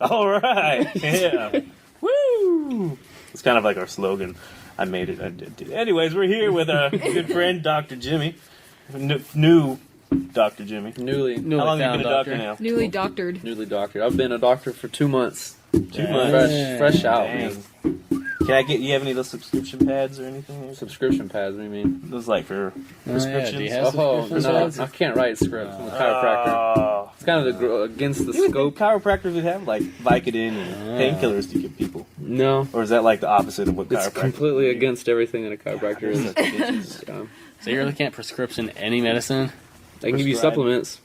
All right. Yeah. Woo! It's kind of like our slogan. I made it. I did. Anyways, we're here with our good friend, Dr. Jimmy. New Dr. Jimmy. Newly How long have you been a doctor now? Newly doctored. Newly doctored. I've been a doctor for 2 months. 2 months. Fresh out. Dang. Man. Can I get? You have any of those subscription pads or anything? Subscription pads, what do you mean? Those like for Yeah, prescriptions. do you have Oh, subscription no, pads? I can't write scripts. I'm a chiropractor. Oh. It's kind of against the You would think scope. chiropractors would have like Vicodin and painkillers to give people, No, or is that like the opposite of what it's chiropractors? completely against everything that a chiropractor is. Yeah. So you really can't prescription any medicine? They can give you Prescribe. supplements.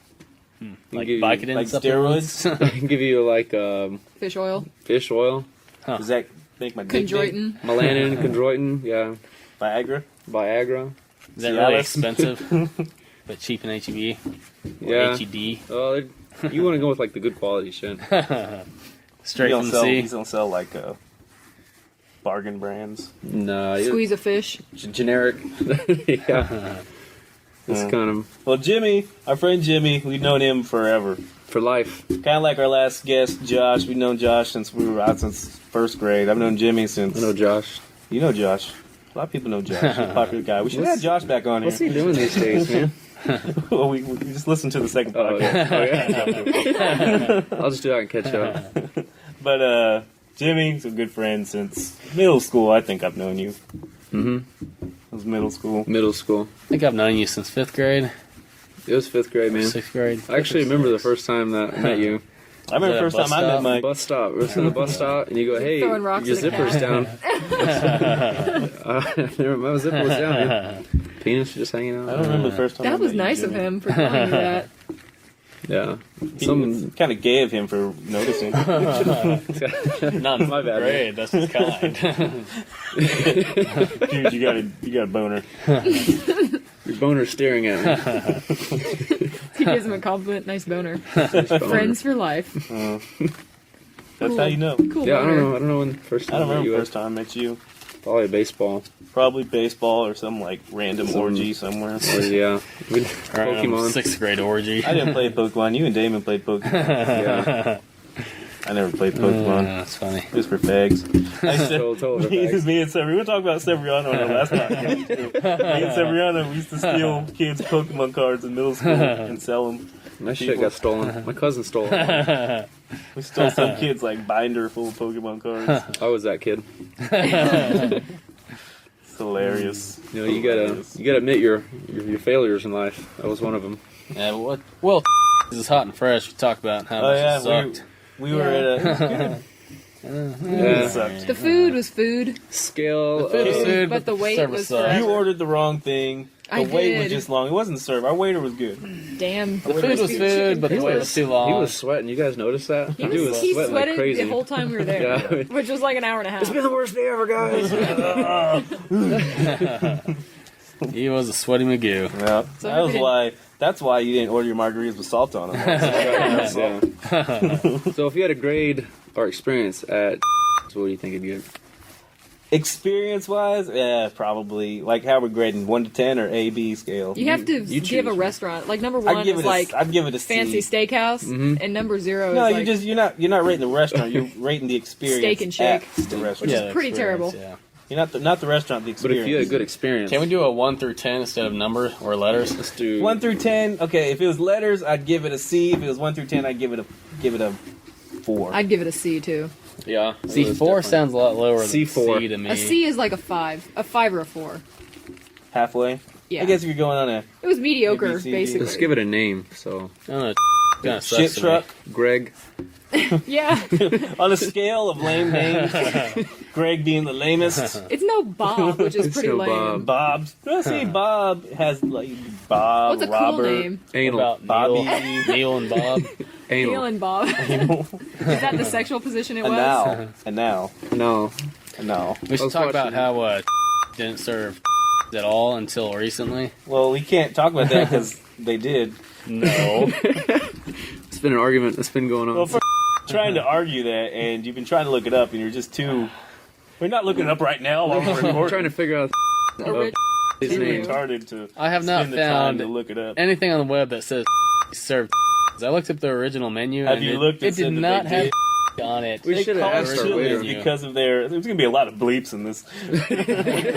Like give you- Vicodin like supplements? They can give you like Fish oil. fish oil, Does that make my dick big? Chondroitin. melanin, chondroitin, yeah, Viagra? Viagra. Is that really Cialis? expensive? But cheap in HEB? Or Yeah. HED? Oh, you want to go with like the good quality shit. Straight You from the sell, sea? You don't sell like bargain brands. No, Squeeze a fish. generic. Yeah, it's kind of Well, Jimmy, our friend Jimmy, we've known him forever. for life. Kind of like our last guest, Josh. We've known Josh since we were out since first grade. I've known Jimmy since. I know Josh. You know Josh. A lot of people know Josh. He's a popular guy. We should have Josh back on What's here. he doing these days, man? Well, we just listened to the second Oh, podcast. yeah. I'll just do that and catch up. But Jimmy's a good friend since middle school. I think I've known you. Mm-hmm. It was middle school. Middle school. I think I've known you since 5th grade, It was 5th grade, man. 6th grade. I actually remember the first time that I met you. I remember the Was first that a time I bus met Mike. Bus stop. We're in the bus stop, and you go, "Hey, Throwing rocks your at a zipper's cat. down." My zipper was down. Man. Penis just hanging out. I don't remember the first time I That was met you, nice of Jimmy. him for telling you that. Yeah. It's kind of gay of him for noticing. Not in My 5th bad, grade, that's just kind. Dude, you got a boner. Your boner's staring at me. He gives him a compliment. Nice boner. Boner. Friends for life. That's how you know. Cool Yeah, I boner. don't know. I don't know when the first I time don't I met remember you the was. first time I met you. Probably baseball. Probably baseball or some like random Some- orgy somewhere. Or, yeah. Pokemon. 6th grade orgy. I didn't play Pokemon. You and Damon played Pokemon. Yeah. I never played Pokemon. That's funny. It was for fags. I said, Total me, fags. me and Severiano, we were talking about Severiano on our last podcast. too. Me and Severiano, we used to steal kids' Pokemon cards in middle school and sell them. My shit got stolen. My cousin stole it. We stole some kids' like binder full of Pokemon cards. I was that kid. It's hilarious. You know, you gotta admit your failures in life. That was one of them. Yeah, well, this is hot and fresh. We talk about how Oh much yeah, it sucked. we were at a. Yeah. It sucked. The food was food, Scale. Food is of- food, but the wait service was sucked. forever. You ordered the wrong thing. The I wait was did. just long. It wasn't served. Our waiter was good. Damn. The food was food, but the wait was too long. He was sweating. You guys noticed that? He Dude was, he sweating sweated like crazy. the whole time we were there, Yeah. which was like an hour and a half. It's been the worst day ever, guys. He was a sweaty Magoo. Yeah, So that was we why. That's why you didn't order your margaritas with salt on them. Yeah. So if you had a grade or experience at, what do you think it'd get? Experience-wise, yeah, probably. Like how we're grading 1 to 10 or A B scale. You have to You give a choose. restaurant. Like number one I'd give is it. like I'd give it a fancy C. steakhouse, and number 0 No, is like you're not rating the restaurant. You're rating the experience. Steak and Shake. at the restaurant. is the pretty experience, terrible. Yeah. You're not the restaurant. The But experience. if you had a good experience, Can we do a 1 through 10 instead of number or letters? let's do 1 through 10. Okay, if it was letters, I'd give it a C. If it was 1 through 10, I'd give it a 4. I'd give it a C too. Yeah. See, it was 4 different. sounds a lot lower than C4. C to me. A C is like a 5 or a 4. Halfway. Yeah, I guess if you're going on a it was mediocre A, B, C, D. basically. Let's give it a name. So I don't know. Kind of shit truck, Greg. Yeah, on a scale of lame names, Greg being the lamest. it's no Bob, which is It's pretty no lame. Bob. Bob's. Let's see, Bob has like Bob, What's a Robert, cool name? What Anal. about Bobby. Neil and Bob? Neil Anal. and Bob. Is that the sexual position it and was? now, No. We should was talk about watching- how didn't serve at all until recently. well, we can't talk about that because they did. No. It's been an argument that's been going on. Well, for trying to argue that, and you've been trying to look it up, and you're just too. We're not looking it up right now while we're I'm recording. trying to figure out Orig- his Too name. retarded to I have not spend the time to found look it up. anything on the web that says served. I looked up the original menu Have and you it, looked and it did said that not they have did? on it. We They should have call asked our Chili's waiter. because of their. There's gonna be a lot of bleeps in this.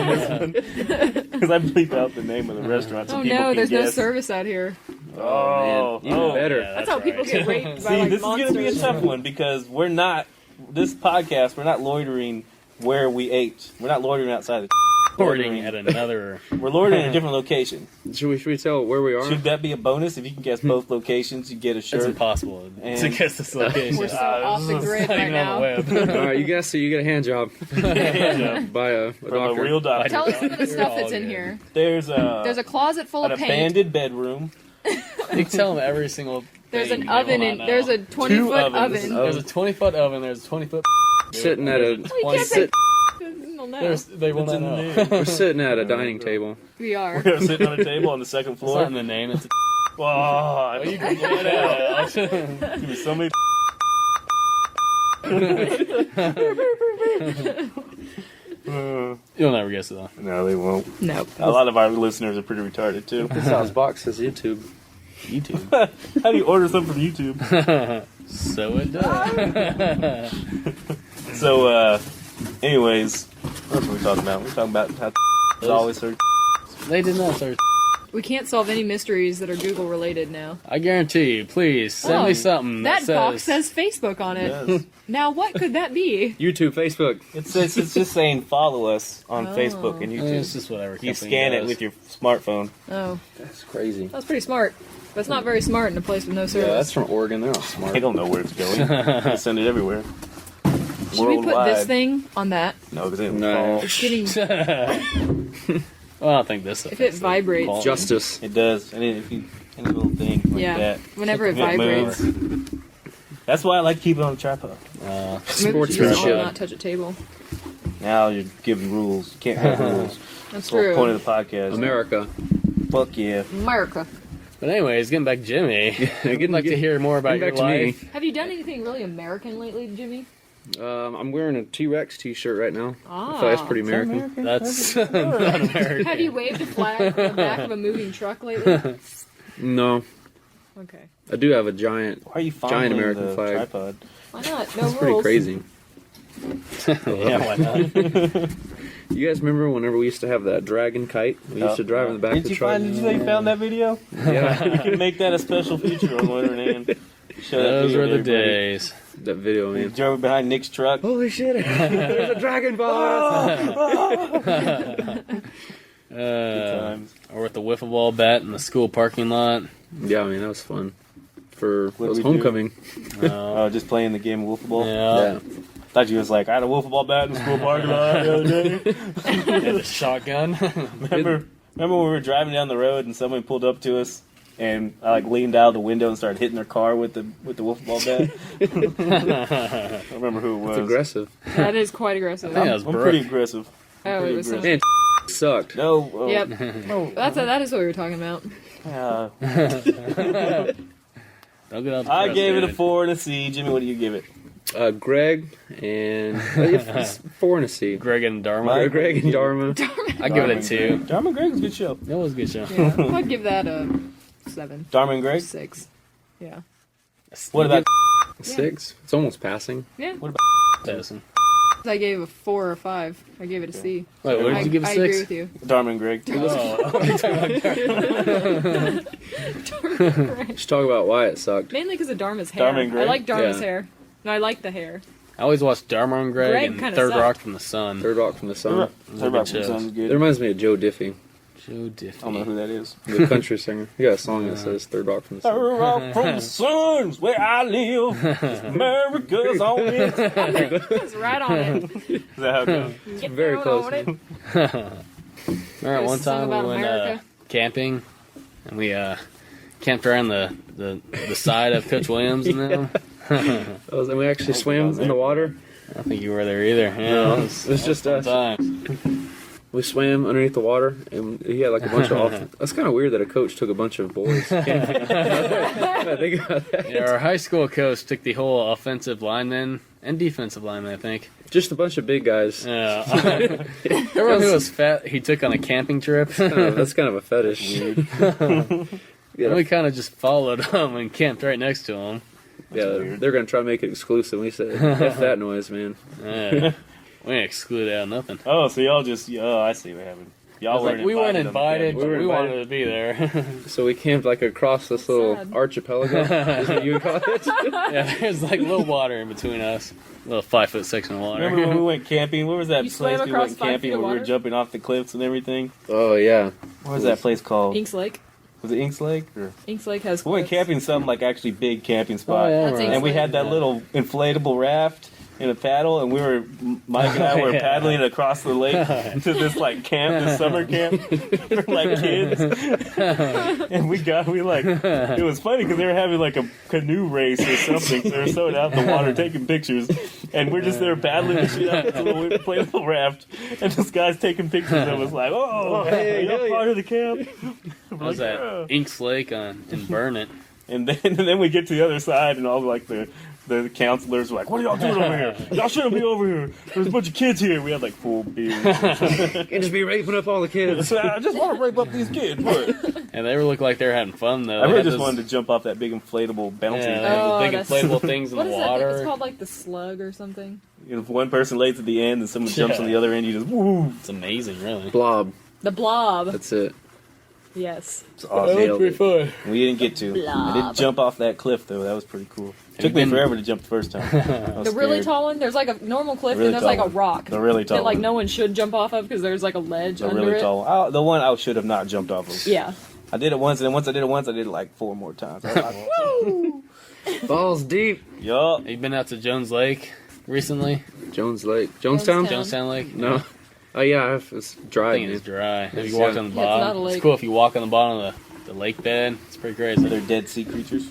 Because I bleeped out the name of the restaurant. So Oh people no, can there's no guess. service out here. Oh, man, even better. Yeah, That's how people right. get raped by See, like this monsters. is gonna be a tough one because we're not. This podcast, we're not loitering where we ate. We're not loitering outside the. Recording at another. We're loitering at a different location. Should we tell where we are? Should that be a bonus? If you can guess both locations, you get a It's shirt. impossible And- to guess this location. We're so off the grid It's not right even now. on the web. All right, you guess so you get a hand job Yeah, by a from doctor. a real doctor. Tell us some of the stuff all that's in good. here. There's There's a closet full an of paint. abandoned bedroom. You can tell them every single. There's thing an they oven will in. not There's know. a 20-foot ovens. oven. There's a 20-foot oven. There's a 20-foot. Sitting at a- You can't say. sit- Well, no. They will It's not in the know. name. We're sitting at a dining table. We are. We're sitting on a table on the second It's not floor. in the name. It's. Oh, You can get it out. give me so many. You'll never guess it though. No, they won't. Nope. A lot of our listeners are pretty retarded too. This house box says YouTube. YouTube. How do you order something from YouTube? So it does. So, anyways, what else are we talking about? We're talking about how it's always heard. They did not start. We can't solve any mysteries that are Google related now. I guarantee you. Please send Oh, me something That that box says Facebook on it. Yes. Now what could that be? YouTube, Facebook. It's just saying follow us on Oh. Facebook and I mean, it's YouTube. just whatever. You company scan it does. with your smartphone. Oh, That's crazy. that's pretty smart. But it's not very smart in a place with no service. Yeah, that's from Oregon. They're not smart. They don't know where it's going. They send it everywhere. Should we put Worldwide. this thing on that? No, because it will No. fall. It's getting. Well, I think this. If it vibrates. Quality. Justice. It does. And if you any little thing like Yeah. that. Whenever it If it vibrates. moves. That's why I like keeping it on a tripod. Maybe we should Sportsmanship. just all not touch a table. Now you're giving rules. You can't have rules. That's That's the whole true. point of the podcast. America. Fuck yeah. America. But anyways, getting back to Jimmy, I'd like to hear more about your Getting back to me. life. Have you done anything really American lately, Jimmy? I'm wearing a T-Rex T-shirt right now. Ah. I feel like that's pretty American. That's not American. Have you waved a flag on the back of a moving truck lately? No, Okay. I do have a giant. Why are you fondling American the flag. tripod? Why not? No It's pretty rules. crazy. Yeah, why not? You guys remember whenever we used to have that dragon kite? We used to drive in the back of Did the you truck. find? Did you say you found that video? Yeah, You can make that a special feature on Loitering and show that Those video were to the everybody. days. that video, You man. drove behind Nick's truck. Holy shit! There's a dragon boss. Good times. Or with the wiffle ball bat in the school parking lot. Yeah, I mean that was fun. For What it was did we do? homecoming. Oh, just playing the game of wiffle ball. Yeah. Thought you was like, I had a wiffle ball bat in the school parking lot the other day. And the shotgun. Remember when we were driving down the road and someone pulled up to us and I like leaned out of the window and started hitting their car with the wiffle ball bat. I don't remember who it was. It's aggressive. That is quite aggressive. I think that was I'm Brooke. pretty aggressive. Oh, pretty it was. aggressive. Man, sucked. No. Yep. No. That is what we were talking about. Don't get out the I press, gave it a dude. 4 and a C. Jimmy, what do you give it? Greg and it's 4 and a C. Greg and Dharma. Greg and Dharma. I give it a 2. Dharma and Greg was a good show. That was a good show. Yeah. I'd give that a 7. Dharma and Greg? 6. Yeah. What about 6. It's almost passing. Yeah. Madison? I gave a 4 or 5. I gave it a C. Wait, what did you give a I 6? agree with you. Dharma and Greg? Just talk about why it sucked. Mainly because of Dharma's hair. Dharma and I Greg? like Dharma's Yeah. hair. No, I like the hair. I always watched Dharma and Greg, Greg and kinda Third sucked. Rock from the Sun. Third Rock from the Sun. Third Rock shows. sounds It good. reminds me of Joe Diffie, Joe Diffie. I don't know who that is. the country singer. He got a song that says Third Rock from the Sun. Third Rock from the Sun's where I live. America's on it. Is It's right on it. that how it goes? Get Very down close. on it. Remember There's one a song time we about went America. camping, and we camped around the side of Coach Williams and them. And we actually swam in the water. I don't think you were there either. Yeah, No, it it was just fun us. time. We swam underneath the water, and he had like a bunch of. That's kind of weird that a coach took a bunch of boys. I think about that. Yeah, our high school coach took the whole offensive lineman and defensive lineman, I think. Just a bunch of big guys. Yeah. Everyone who was fat, he took on a camping trip. That's kind of a fetish. And we kind of just followed him and camped right next to him. Yeah, weird. they're gonna try to make it exclusive. We said, "F that noise, man." Yeah. We ain't excluded out of nothing. Oh, so y'all just I see what happened. Y'all It's like, we weren't invited, but We were we invited. wanted to be there. So we camped like across this little Sad. archipelago. Is what you would call it? Yeah, there's like a little water in between us. A little 5-foot section of water. Remember when we went camping? Where was that You place swam we across went 5 camping feet of where we were water? jumping off the cliffs and everything? Oh yeah. What was that place called? Inks Lake. Was it Inks Lake? Or? Inks Lake has. We went cliffs. camping some like actually big camping spot. Oh, yeah, That's right. And we Inks had that Yeah. little inflatable raft and a paddle, and Mike and I were Yeah. paddling across the lake to this like camp, this summer camp for like kids. And it was funny because they were having like a canoe race or something. So they were so out in the water taking pictures, and we're just there paddling and shit out this little inflatable raft, and this guy's taking pictures of us like, oh, hey, y'all hell part of the camp? What was Like, that? Inks Lake in Burnett. And then we get to the other side, and all like the counselors were like, "What are y'all doing over here? Y'all shouldn't be over here. There's a bunch of kids here." We had like full beards. Can't just be raping up all the kids. So I just want to rape up these kids. What? And they looked like they were having fun, though. I really just wanted to jump off that big inflatable bouncy. Yeah, they thing. had Oh, the big that's- inflatable things in What the is that? water. It's called like the slug or something. If one person lays at the end and someone jumps on the other end, you just woo. It's amazing, really. Blob. The blob. That's it. Yes. It's awesome. Nailed it. fun. We didn't get to. I did Blob. jump off that cliff though. That was pretty cool. you Took me been- forever to jump the first time. I was The really scared. tall one. There's like a normal cliff, Really and there's tall like a one. rock The really tall that like one. no one should jump off of because there's like a ledge The under really it. tall one. The one I should have not jumped off of. Yeah. I did it once, and then once I did it like 4 more times. I was like, Balls deep. yup. Have you been out to Jones Lake recently? Jones Lake. Jonestown? Jonestown. Jonestown Lake? No. Oh yeah, it's I dry. think Man. it's dry. Have you Yeah. walked on the Yeah, it's bottom? not a lake. It's cool if you walk on the bottom of the lake bed. It's pretty crazy. They're dead sea creatures.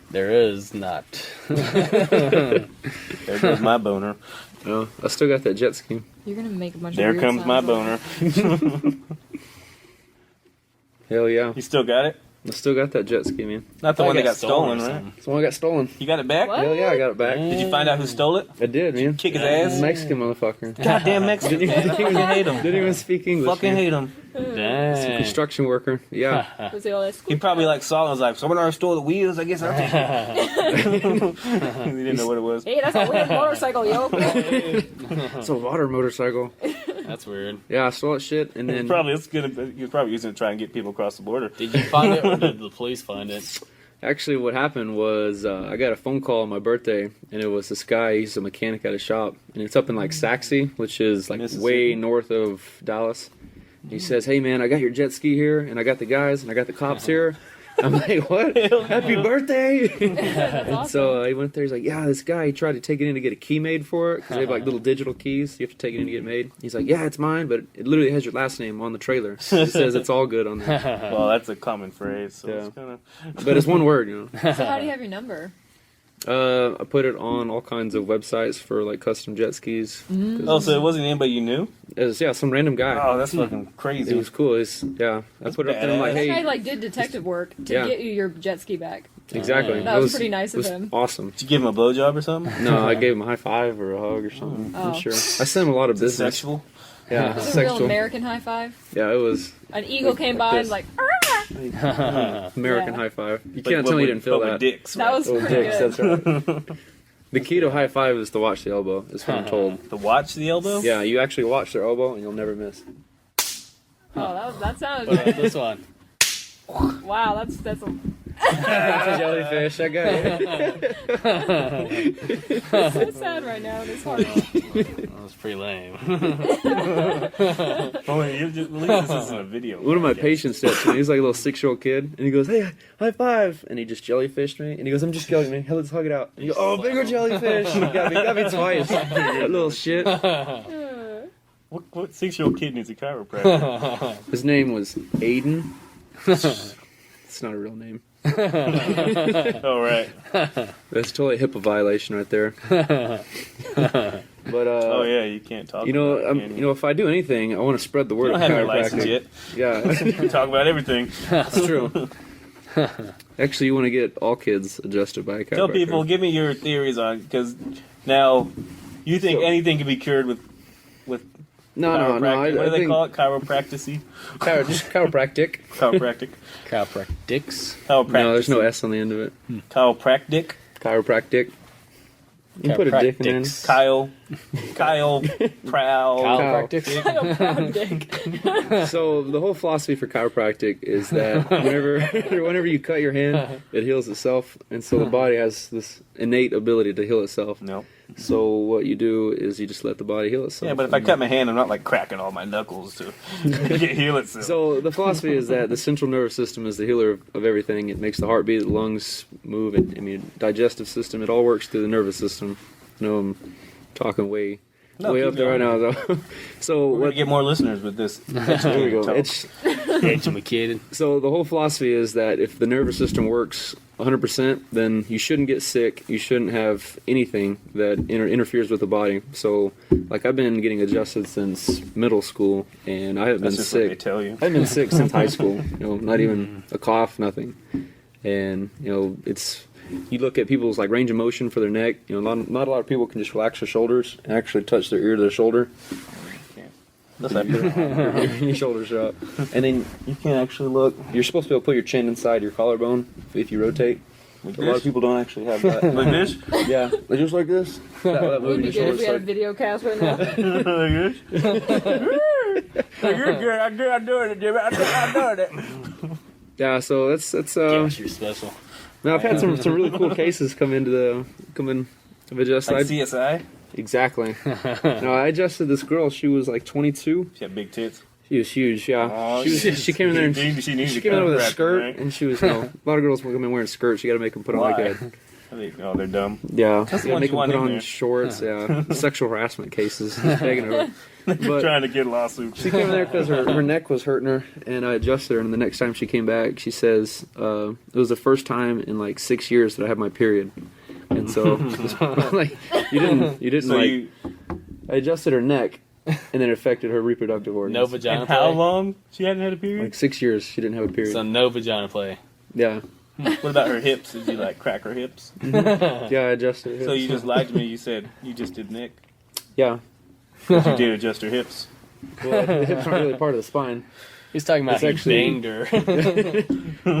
There is not. There goes my boner. Oh, I still got that jet ski. You're gonna make a bunch There of weird comes my sounds. boner. Hell yeah. You still got it? I still got that jet ski, man. Not the one that got or stolen, right? something. It's the one I got stolen. You got it back? What? Hell yeah, I got it back. Did you find out who stole it? I did, man. Kick his ass? Mexican motherfucker. Goddamn Mexican. Didn't even, Fucking hate him. didn't even speak English. Fucking man. hate him. Dang. Construction worker. Yeah. Was he all that He probably like saw it and was like, someone already stole the wheels, I guess I'll take it. He didn't know what it was. Hey, that's a weird motorcycle, yo. It's a water motorcycle. That's weird. Yeah, I stole that shit, and then He was probably using it to try and get people across the border. Did you find it or did the police find it? actually what happened was I got a phone call on my birthday, and it was this guy. He's a mechanic at a shop, and it's up in like Saxe, which is like Mississippi. way north of Dallas. He says, "Hey man, I got your jet ski here, and I got the guys, and I got the cops here." I'm like, "What? Happy birthday!" That's And awesome. so I went there. He's like, "Yeah, this guy, he tried to take it in to get a key made for it because they have like little digital keys. You have to take it in to get it made." He's like, "Yeah, it's mine, but it literally has your last name on the trailer. It says it's all good on there, Well, that's a common phrase, so Yeah. it's kind of... but it's one word, you know." So how do you have your number? I put it on all kinds of websites for like custom jet skis. Oh, so it wasn't anybody you knew? It was, yeah, some random guy. Oh, that's fucking It crazy. was cool. It's, yeah, I That's put it up there. I'm like, badass. This guy hey, like did detective work to Yeah. get you your jet ski back. exactly. That It was pretty nice it of was him. Awesome. Did you give him a blowjob or something? No, I gave him a high five or a hug or something. Oh. I'm sure. I sent him a lot of Is it business. sexual? Yeah, It was a real sexual. American high five. Yeah, it was An eagle came by and like, "Ah!" American Yeah. high five. You But can't tell me you with- didn't feel but that. with dicks, That right? was Oh, pretty dicks, good. that's right. The key to high five is to watch the elbow. Is what I'm told. To watch the elbow? Yeah, you actually watch their elbow and you'll never miss. Oh, that What sounded. about this one? Wow, that's a, That's a jellyfish. I got it. it's so sad right now in his heart. That was pretty lame. Oh, you just, at least this isn't a video. One of my podcast. patients said to me, he's like a little 6-year-old kid, and he goes, "Hey, high five!" And he just jellyfished me, and he goes, "I'm just jellying me. Hell, let's hug it out." And he goes, "Oh, bigger jellyfish!" He got me twice. That little shit. What 6-year-old kid needs a chiropractor? His name was Aiden. It's not a real name. Oh, right. That's totally a HIPAA violation right there. But Oh, yeah, you can't talk you know, about it, can you know, if I do anything, I want to spread the word You don't of have your license chiropractic. yet. Yeah, You can talk about everything. that's true. Actually, you want to get all kids adjusted by a chiropractor. Tell people, give me your theories on, because now you think So- anything can be cured with No. chiropractic. What do I they think call it? Chiropractic? just chiropractic. Chiropractic? Chiropractics. Chiropractic. No, there's no S on the end of it. Chiropractic? Chiropractic. You can put a dick in there. Chiropractics. Kyle Prowl. Chiropractics. I don't proud dick. So the whole philosophy for chiropractic is that whenever you cut your hand, it heals itself, and so the body has this innate ability to heal itself. No. So what you do is you just let the body heal itself. Yeah, but if I cut my hand, I'm not like cracking all my knuckles to heal itself. So the philosophy is that the central nervous system is the healer of everything. It makes the heart beat, the lungs move, digestive system. It all works through the nervous system. I'm talking way up there right now, though. So we're gonna get more listeners with this. There we go. Educated. So the whole philosophy is that if the nervous system works 100%, then you shouldn't get sick. You shouldn't have anything that interferes with the body. So, like, I've been getting adjusted since middle school, and I haven't That's been just what they sick. tell you. I haven't been sick since high school. Not even a cough, nothing. And it's you look at people's like range of motion for their neck. Not a lot of people can just relax their shoulders and actually touch their ear to their shoulder. Your shoulders are up, and then you can actually look. You're supposed to be able to put your chin inside your collarbone if you rotate. A lot of people don't actually have that. Like this? Yeah, just like this. That It would be moving your good if we shoulders had a like. video cast right now. Like this? You're good. I'm doing it, Jimmy. I'm doing it. Yeah, so that's Gosh, you're special. Now I've had some really cool cases come in of adjust. Like CSI? Exactly. No, I adjusted this girl. She was like 22. She had big tits. She was huge. Yeah. Oh, She came in there and she came in with a skirt, right? and she was a lot of girls come in wearing skirts. You got to make them put on like a Oh, they're dumb. yeah. That's the You gotta ones make you them want put in on there. shorts. Yeah. Sexual harassment cases. Begging her. But Trying to get lawsuits. she came in there because her neck was hurting her, and I adjusted her. And the next time she came back, she says it was the first time in like 6 years that I had my period. And so, like, you didn't So like. you, I adjusted her neck, and then it affected her reproductive organs. No vagina and play. how long she hadn't had a period? Like 6 years, she didn't have a period. So no vagina play. Yeah, What about her hips? Did you like crack her hips? yeah, I adjusted. Her So hips. you just lied to me. You said you just did Nick. yeah. But you did adjust her hips. Well, the hips aren't really part of the spine. He's talking about It's he actually- banged her.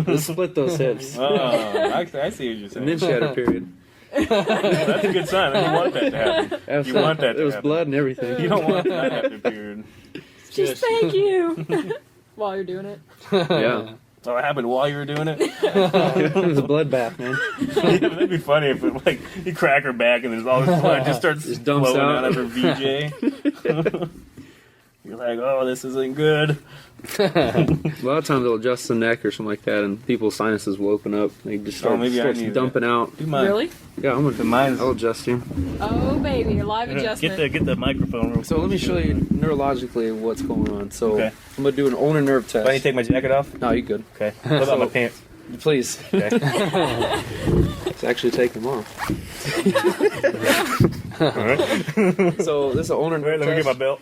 Let's split those hips. Oh, I see what you're And saying. then she had her period. That's a good sign. You want that to happen. You want that to There was happen. blood and everything. You don't want that to happen, period. Just thank you. While you're doing it. Yeah. So it happened while you were doing it? It was a bloodbath, man. Yeah, that'd be funny if it, like, you crack her back and there's all this blood just starts Just dumps flowing out. out of her VJ. You're like, oh, this isn't good. A lot of times they'll adjust the neck or something like that, and people's sinuses will open up. They just start maybe I starts need dumping out. Do mine. Really? Yeah, I'm gonna. Mine's- I'll adjust you. Oh, baby. Live adjustment. Get the microphone real So let me show you neurologically what's going on. So Okay. I'm gonna do an ulnar nerve test. Do I need to take my jacket off? No, you good. Okay. What about my pants? Please. Okay. Let's actually take them off. Alright. So this is an ulnar nerve Let me get my test. belt.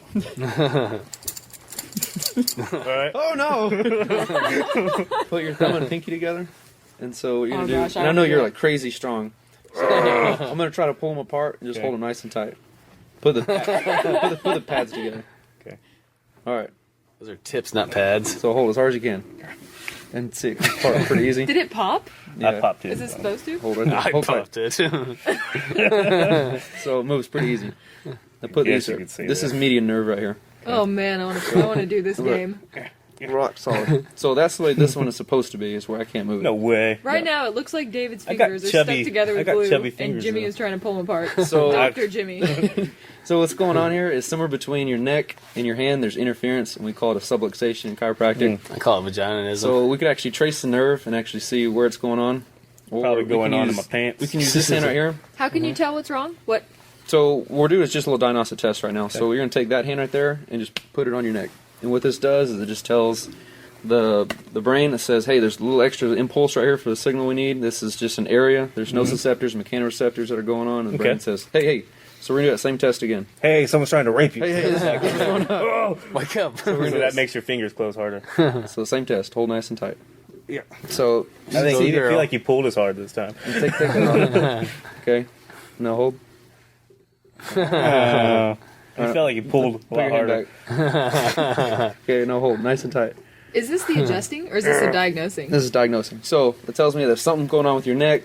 Alright. Oh no! Put your thumb and pinky together. And so what you're gonna Oh, do, gosh, I and I know wanna you're do like crazy strong. So I'm gonna try to pull them apart and just Okay. hold them nice and tight. Put the put the pads together. Okay. All right. Those are tips, not pads. So hold as hard as you can. And see, it's part pretty easy. Did it pop? I popped it. Is it supposed to? Hold right there. I Hold tight. popped it. So it moves pretty easy. I put Guess these. you could say This that. is median nerve right here. Oh man, I want to do this game. Rock solid. So that's the way this one is supposed to be. Is where I can't move it. No way. Right now, it looks like David's I got fingers are chubby- stuck together I with got glue, chubby and fingers, Jimmy though. is trying to pull them apart. So Dr. Jimmy. So what's going on here is somewhere between your neck and your hand, there's interference, and we call it a subluxation in chiropractic. I call it vaginism. So we could actually trace the nerve and actually see where it's going on. Or Probably we going can on in use- my pants. We can use this hand right here. How can you tell what's wrong? What? So what we're doing is just a little diagnostic test right now. So we're going to take that hand right there and just put it on your neck. And what this does is it just tells the brain that says, hey, there's a little extra impulse right here for the signal we need. This is just an area. There's nociceptors, mechanoreceptors that are going on. And the brain Okay. says, hey. So we're going to do that same test again. Hey, someone's trying to rape you. Hey, Oh! wake up. So that makes your fingers close harder. So same test. Hold nice and tight. Yeah. So I think So you girl. feel like you pulled as hard this time. take that off. Okay. Now hold. I felt like you pulled a Put lot your hand harder. back. Okay, now hold nice and tight. Is this the adjusting or is this the diagnosing? This is diagnosing. So it tells me there's something going on with your neck,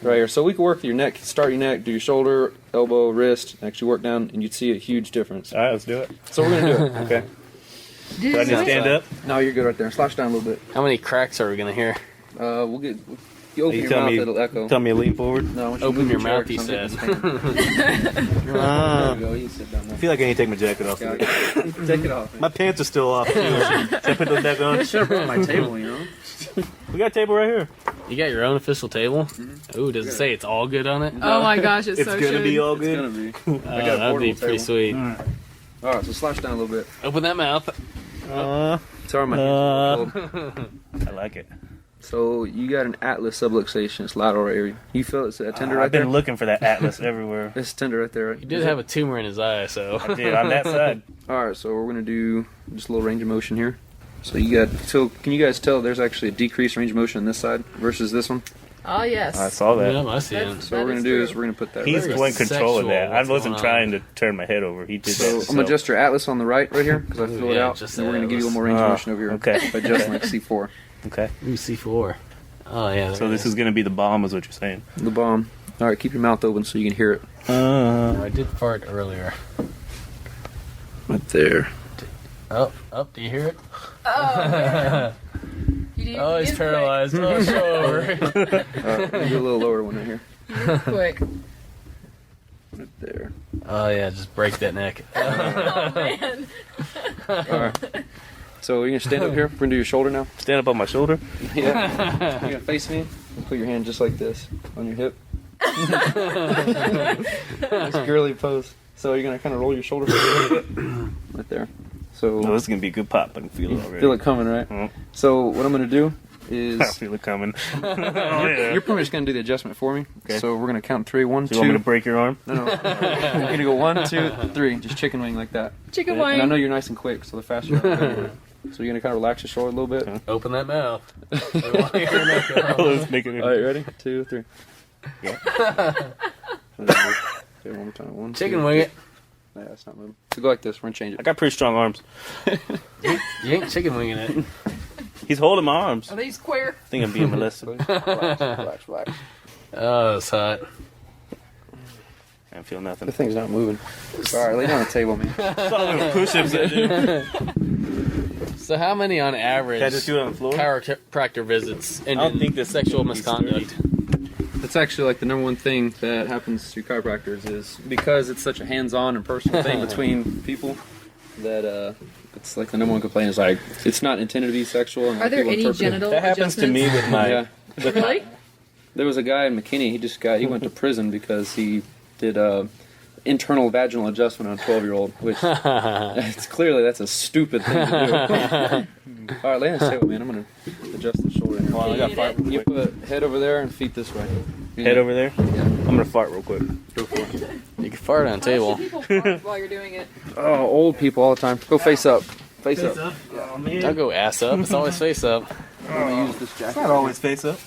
right here. So we can work your neck, start your neck, do your shoulder, elbow, wrist, actually work down, and you'd see a huge difference. All right, let's do it. So we're going to do it. Okay. Do I need to stand up? No, you're good right there. Slouch down a little bit. How many cracks are we gonna hear? We'll get... You open You your tell mouth, me, it'll echo. tell me to lean forward. No, I want you to Open move your chair, mouth, he 'cause I'm said. getting this pain. There you go. You sit down I there. feel like I need to take my jacket off. Got it. Take it off. Man. My pants are still off, too. Should I put those back on? Should have brought my table, you know? We got a table right here. You got your own official table? Ooh, does it say it's all good on it? Oh my gosh, it's It's so gonna should. be all It's good. gonna be. Oh, that'd be pretty sweet. Alright, so slouch down a little bit. Open that mouth. Sorry, my hands are cold. I like it. So you got an atlas subluxation. It's lateral area. You feel it's a tender right I've been there? looking for that atlas everywhere. It's tender right there. Right? He did have a tumor in his eye, so. I did, on that side. Alright, so we're gonna do just a little range of motion here. So you got. So can you guys tell there's actually a decreased range of motion on this side versus this one? Oh yes. I saw that. Yeah, I see him. So what we're gonna do is we're gonna put that. He's right in control of that. I What's wasn't going trying to turn my head over. He did So that I'm himself. gonna adjust your atlas on the right here because I feel it Yeah, out. just And we're the gonna give you a little more atlas. range of motion over here. Okay. By adjusting like C4. Okay. Ooh, C4. Oh, yeah. So this is going to be the bomb, is what you're saying. The bomb. All right, keep your mouth open so you can hear it. I did fart earlier. Right there. Oh, do you hear it? Oh, he's paralyzed. Oh, show over. All right, we'll do a little lower one right here. Quick. Right there. Oh, yeah, just break that neck. Oh man. All right. So you're gonna stand up here. We're gonna do your shoulder now. Stand up on my shoulder. Yeah. You're gonna face me. And put your hand just like this on your hip. Nice girly pose. So you're gonna kind of roll your shoulder a little bit. Right there. So Oh, this is going to be a good pop. I can feel it already. feel it coming, right? Mhm. So what I'm gonna do is I feel it coming. Oh, yeah. you're pretty much gonna do the adjustment for me. Okay. So we're gonna count 3. 1, Do you want me 2. to break your arm? No. You're gonna go 1, 2, 3. Just chicken wing like that. Chicken And I wing. know you're nice and quick, so the faster. The better. So you're gonna kind of relax your shoulder a little bit. Open that mouth. Let's make it. All right, ready? 2, 3. Yeah. Okay, one more time. 1, Chicken 2, wing it. Yeah, it's not moving. So go like this. We're gonna change I it. got pretty strong arms. You ain't chicken winging it. He's holding my arms. Are these queer? I think I'm being molested. Relax, relax. Oh, it's hot. I feel nothing. The thing's not moving. All right, lay down on the table, man. Push-ups I do. So how many on average Can I just do it on the floor? chiropractor visits end I don't in think this sexual is gonna be misconduct? That's actually like the number one thing that happens to chiropractors is because it's such a hands-on and personal thing between people that it's like the number one complaint is like it's not intended to be sexual. And Are there people any interpret it. genital That happens to me with my... Yeah. Really? There was a guy in McKinney. He went to prison because he did internal vaginal adjustment on a 12-year-old, which it's clearly that's a stupid thing to do. All right, lay on the table, man. I'm gonna adjust the shoulder. Here. Hold on, I got fart real You quick. put head over there and feet this way. Head over there? Yeah. I'm going to fart real quick. Go for it. You can fart on a Why table. should people fart while you're doing it? Oh, old people all the time. Go face up. Face up. Oh, man. Don't go ass up. It's always face up. I'm gonna use this It's jacket. not always face up.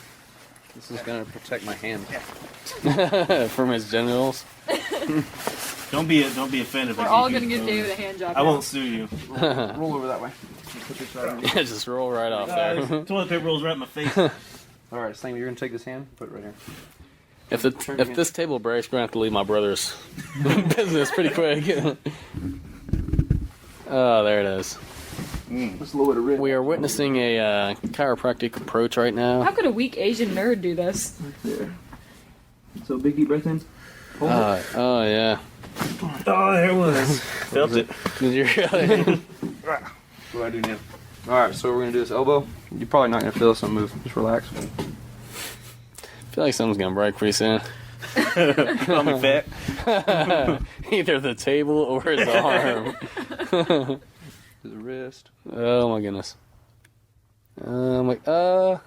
This is gonna protect my hand. From his genitals. Don't be offended. if We're I all give gonna you- give David a hand job. I now. won't sue you. Roll over that way. Put your side on. Yeah, just roll right off there. Toilet paper rolls right in my face. All right, Slam, you're gonna take this hand. Put it right here. If this table breaks, we're gonna have to leave my brother's business pretty quick. Oh, there it is. Just lower the wrist. We are witnessing a chiropractic approach right How now. could a weak Asian nerd do this? There. So big deep breath in. Hold it. Oh yeah. Oh, there it was. Felt it. Did you really? What do I do now? All right, so we're gonna do this elbow. You're probably not gonna feel this on move. Just relax. I feel like something's gonna break pretty soon. Call me fat. Either the table or his arm. To the wrist. Oh my goodness. I'm like, Well,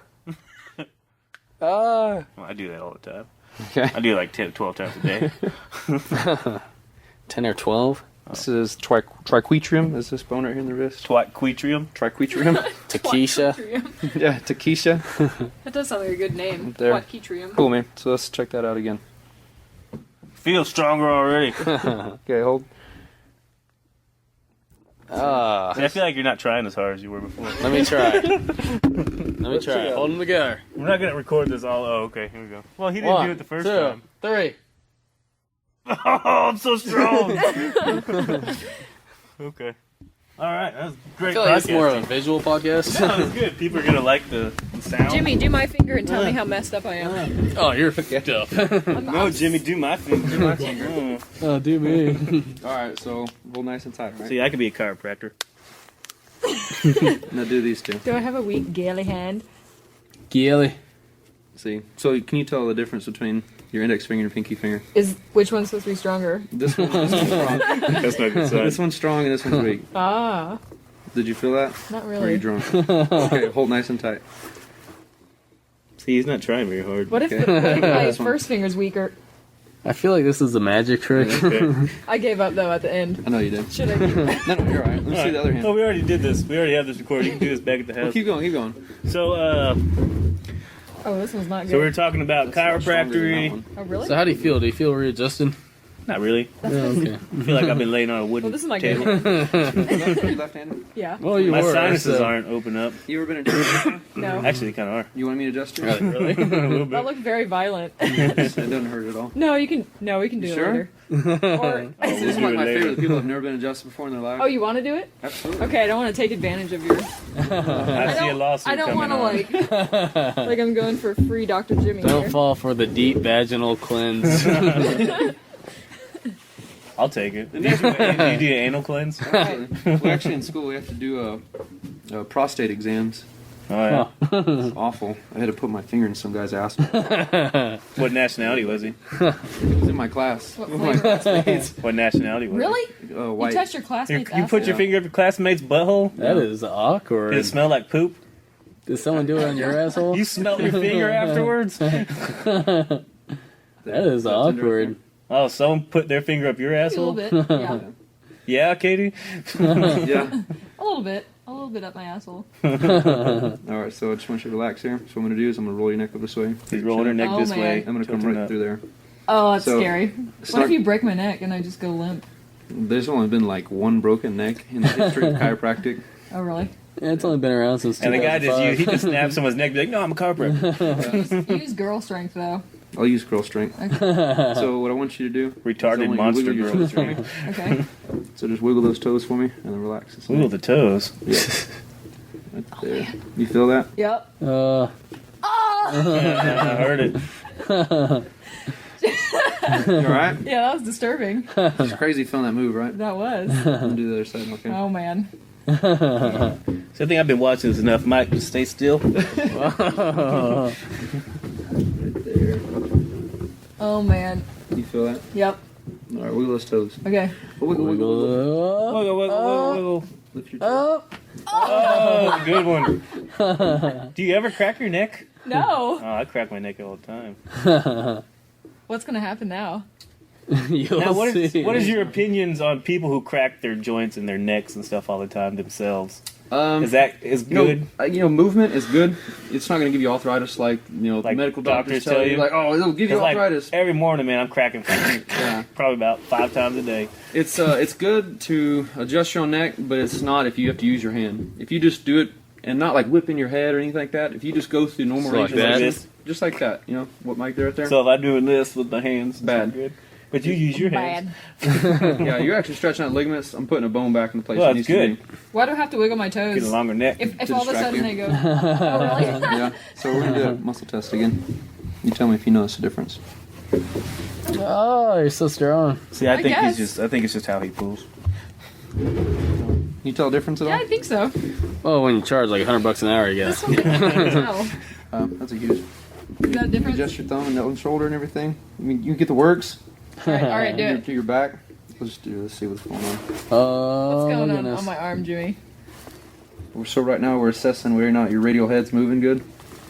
I do that all the time. Okay. I do it like 10 12 times a day. 10 or 12. This is triquetrium. Is this bone right here in the wrist? Twatquetrium. Triquetrium. Takesha. Yeah, Takesha. That does sound like a good name. There. What Ketrium? Cool, man. So let's check that out again. Feel stronger already. Okay, hold. I feel like you're not trying as hard as you were before. Let me try. Let me try. Hold them together. We're not gonna record this all. Oh, okay. Here we go. Well, he didn't do it the first time. 3. Oh, I'm so strong. Okay. All right, that was I great. feel like it's more of podcasting. a visual podcast. No, it's good. People are gonna like the sound. Jimmy, do my finger and tell me how messed up I am. Oh, you're fucked up. No, Jimmy, do my finger. Do my finger. Oh, do me. All right, so roll nice and tight, right? See, I could be a chiropractor. Now do these two. Do I have a weak gaily hand? Gilly. See, so can you tell the difference between your index finger and your pinky finger? Which one's supposed to be stronger? This one's strong. That's not good This sign. one's strong and this one's weak. Ah, Did you feel that? not Or are you really. drunk? Okay, hold nice and tight. See, he's not trying very hard. What if, Okay. what if my This one. first finger's weaker? I feel like this is a magic trick. Okay. I gave up though at the end. I know you did. Should I? Keep No, no, you're all right. Let me see the other hand. Oh, we already did this. We already have this recorded. You can do this back at the Well, house. keep going, keep going. So, Oh, this one's not good. so we were talking about That's stronger than that chiropractic. one. Oh, really? So how do you feel? Do you feel readjusting? Not really. Yeah, okay. I feel like I've been laying on a wooden Well, this is my table. You left-handed? Yeah. Well, you My were. sinuses so- aren't open up. You ever been in No. Actually, they kind of are. You want me to adjust you? Really? A little That bit. looked very violent. It doesn't hurt at all. No, you can. No, we can do You it sure? later. Or, Oh, This is we'll like do my it later. favorite. People have never been adjusted before in their life. oh, you want to do it? Absolutely. Okay, I don't want to take advantage of your. I see a lawsuit I don't coming want to on. like I'm going for free Dr. Jimmy Don't here. fall for the deep vaginal cleanse. I'll take it. Do you do an anal cleanse? Absolutely. Well, actually, in school we have to do prostate exams. Oh, yeah. It's awful. I had to put my finger in some guy's ass. What nationality was he? It was in my class. What With my flavor? classmates. What nationality was Really? he? You White. touched your You, classmate's you put your Yeah. finger up your classmate's butthole? That is awkward. Did it smell like poop? Did someone do it on your asshole? You smelled your finger afterwards? That is awkward. Oh, someone put their finger up your A asshole? little bit. Yeah. Yeah, Katie? Yeah. A little bit. A little bit up my asshole. All right, so I just want you to relax here. So what I'm going to do is I'm going to roll your neck up this way. He's rolling her neck Oh, this man. way. I'm going to come tilting right up. through there. Oh, that's So, scary. What start- if you break my neck and I just go limp? There's only been like one broken neck in the history of chiropractic. Oh, really? Yeah, it's only been around since And the guy just 2005. he just snapped someone's neck and be like, no, I'm a chiropractor. Use girl strength though. I'll use girl strength. So what I want you to do is I Retarded want you to monster wiggle your girl toes for me. Okay. So just wiggle those toes for me and then relax. Just Ooh, the toes. Yeah. Right there. You feel that? Yep. I heard it. You alright? Yeah, that was disturbing. It's crazy feeling that move, right? That was. I'm gonna do the other side, okay? Oh man. So I think I've been watching this enough. Mike, just stay still. Right there. Oh man. You feel that? Yep. Alright, wiggle those toes. Okay. Wiggle, wiggle, wiggle. Wiggle, wiggle, wiggle. Lift your toes. Oh, good one. Do you ever crack your neck? No. Oh, I crack my neck all the time. What's gonna happen now? You'll Now, what see. is your opinions on people who crack their joints and their necks and stuff all the time themselves? Is that good? Movement is good. It's not going to give you arthritis like the Like medical doctors doctors tell you. you? Like, oh, it'll give you 'Cause, like, arthritis. every morning, man, I'm cracking Yeah. probably about 5 times a day. It's good to adjust your own neck, but it's not if you have to use your hand. If you just do it and not like whipping your head or anything like that. If you just go through normal So range like of that? motion, just like that. You know what Mike did right there? So if I'm doing this with my hands, it's Bad. not good. But you use your hands. Bad. Yeah, you're actually stretching out ligaments. I'm putting a bone back in the place Well, it that's needs good. to be. Why do I have to wiggle my Get a toes? longer neck. If to all of a distract sudden you. they go, oh really? Yeah. So we're gonna do a muscle test again. You tell me if you notice a difference. Oh, you're so strong. See, I I think guess. I think it's just how he pulls. Can you tell a difference at all? Yeah, I think so. Oh, when you charge like $100 an hour, I This guess. one can tell. Is That's a huge. that a difference? Adjust your thumb and that one shoulder and everything. I mean, you get the works. All right, do it. To your back. Let's just do this. See what's going on. Oh, What's going goodness. on my arm, Jimmy? So right now we're assessing whether or not your radial head's moving good.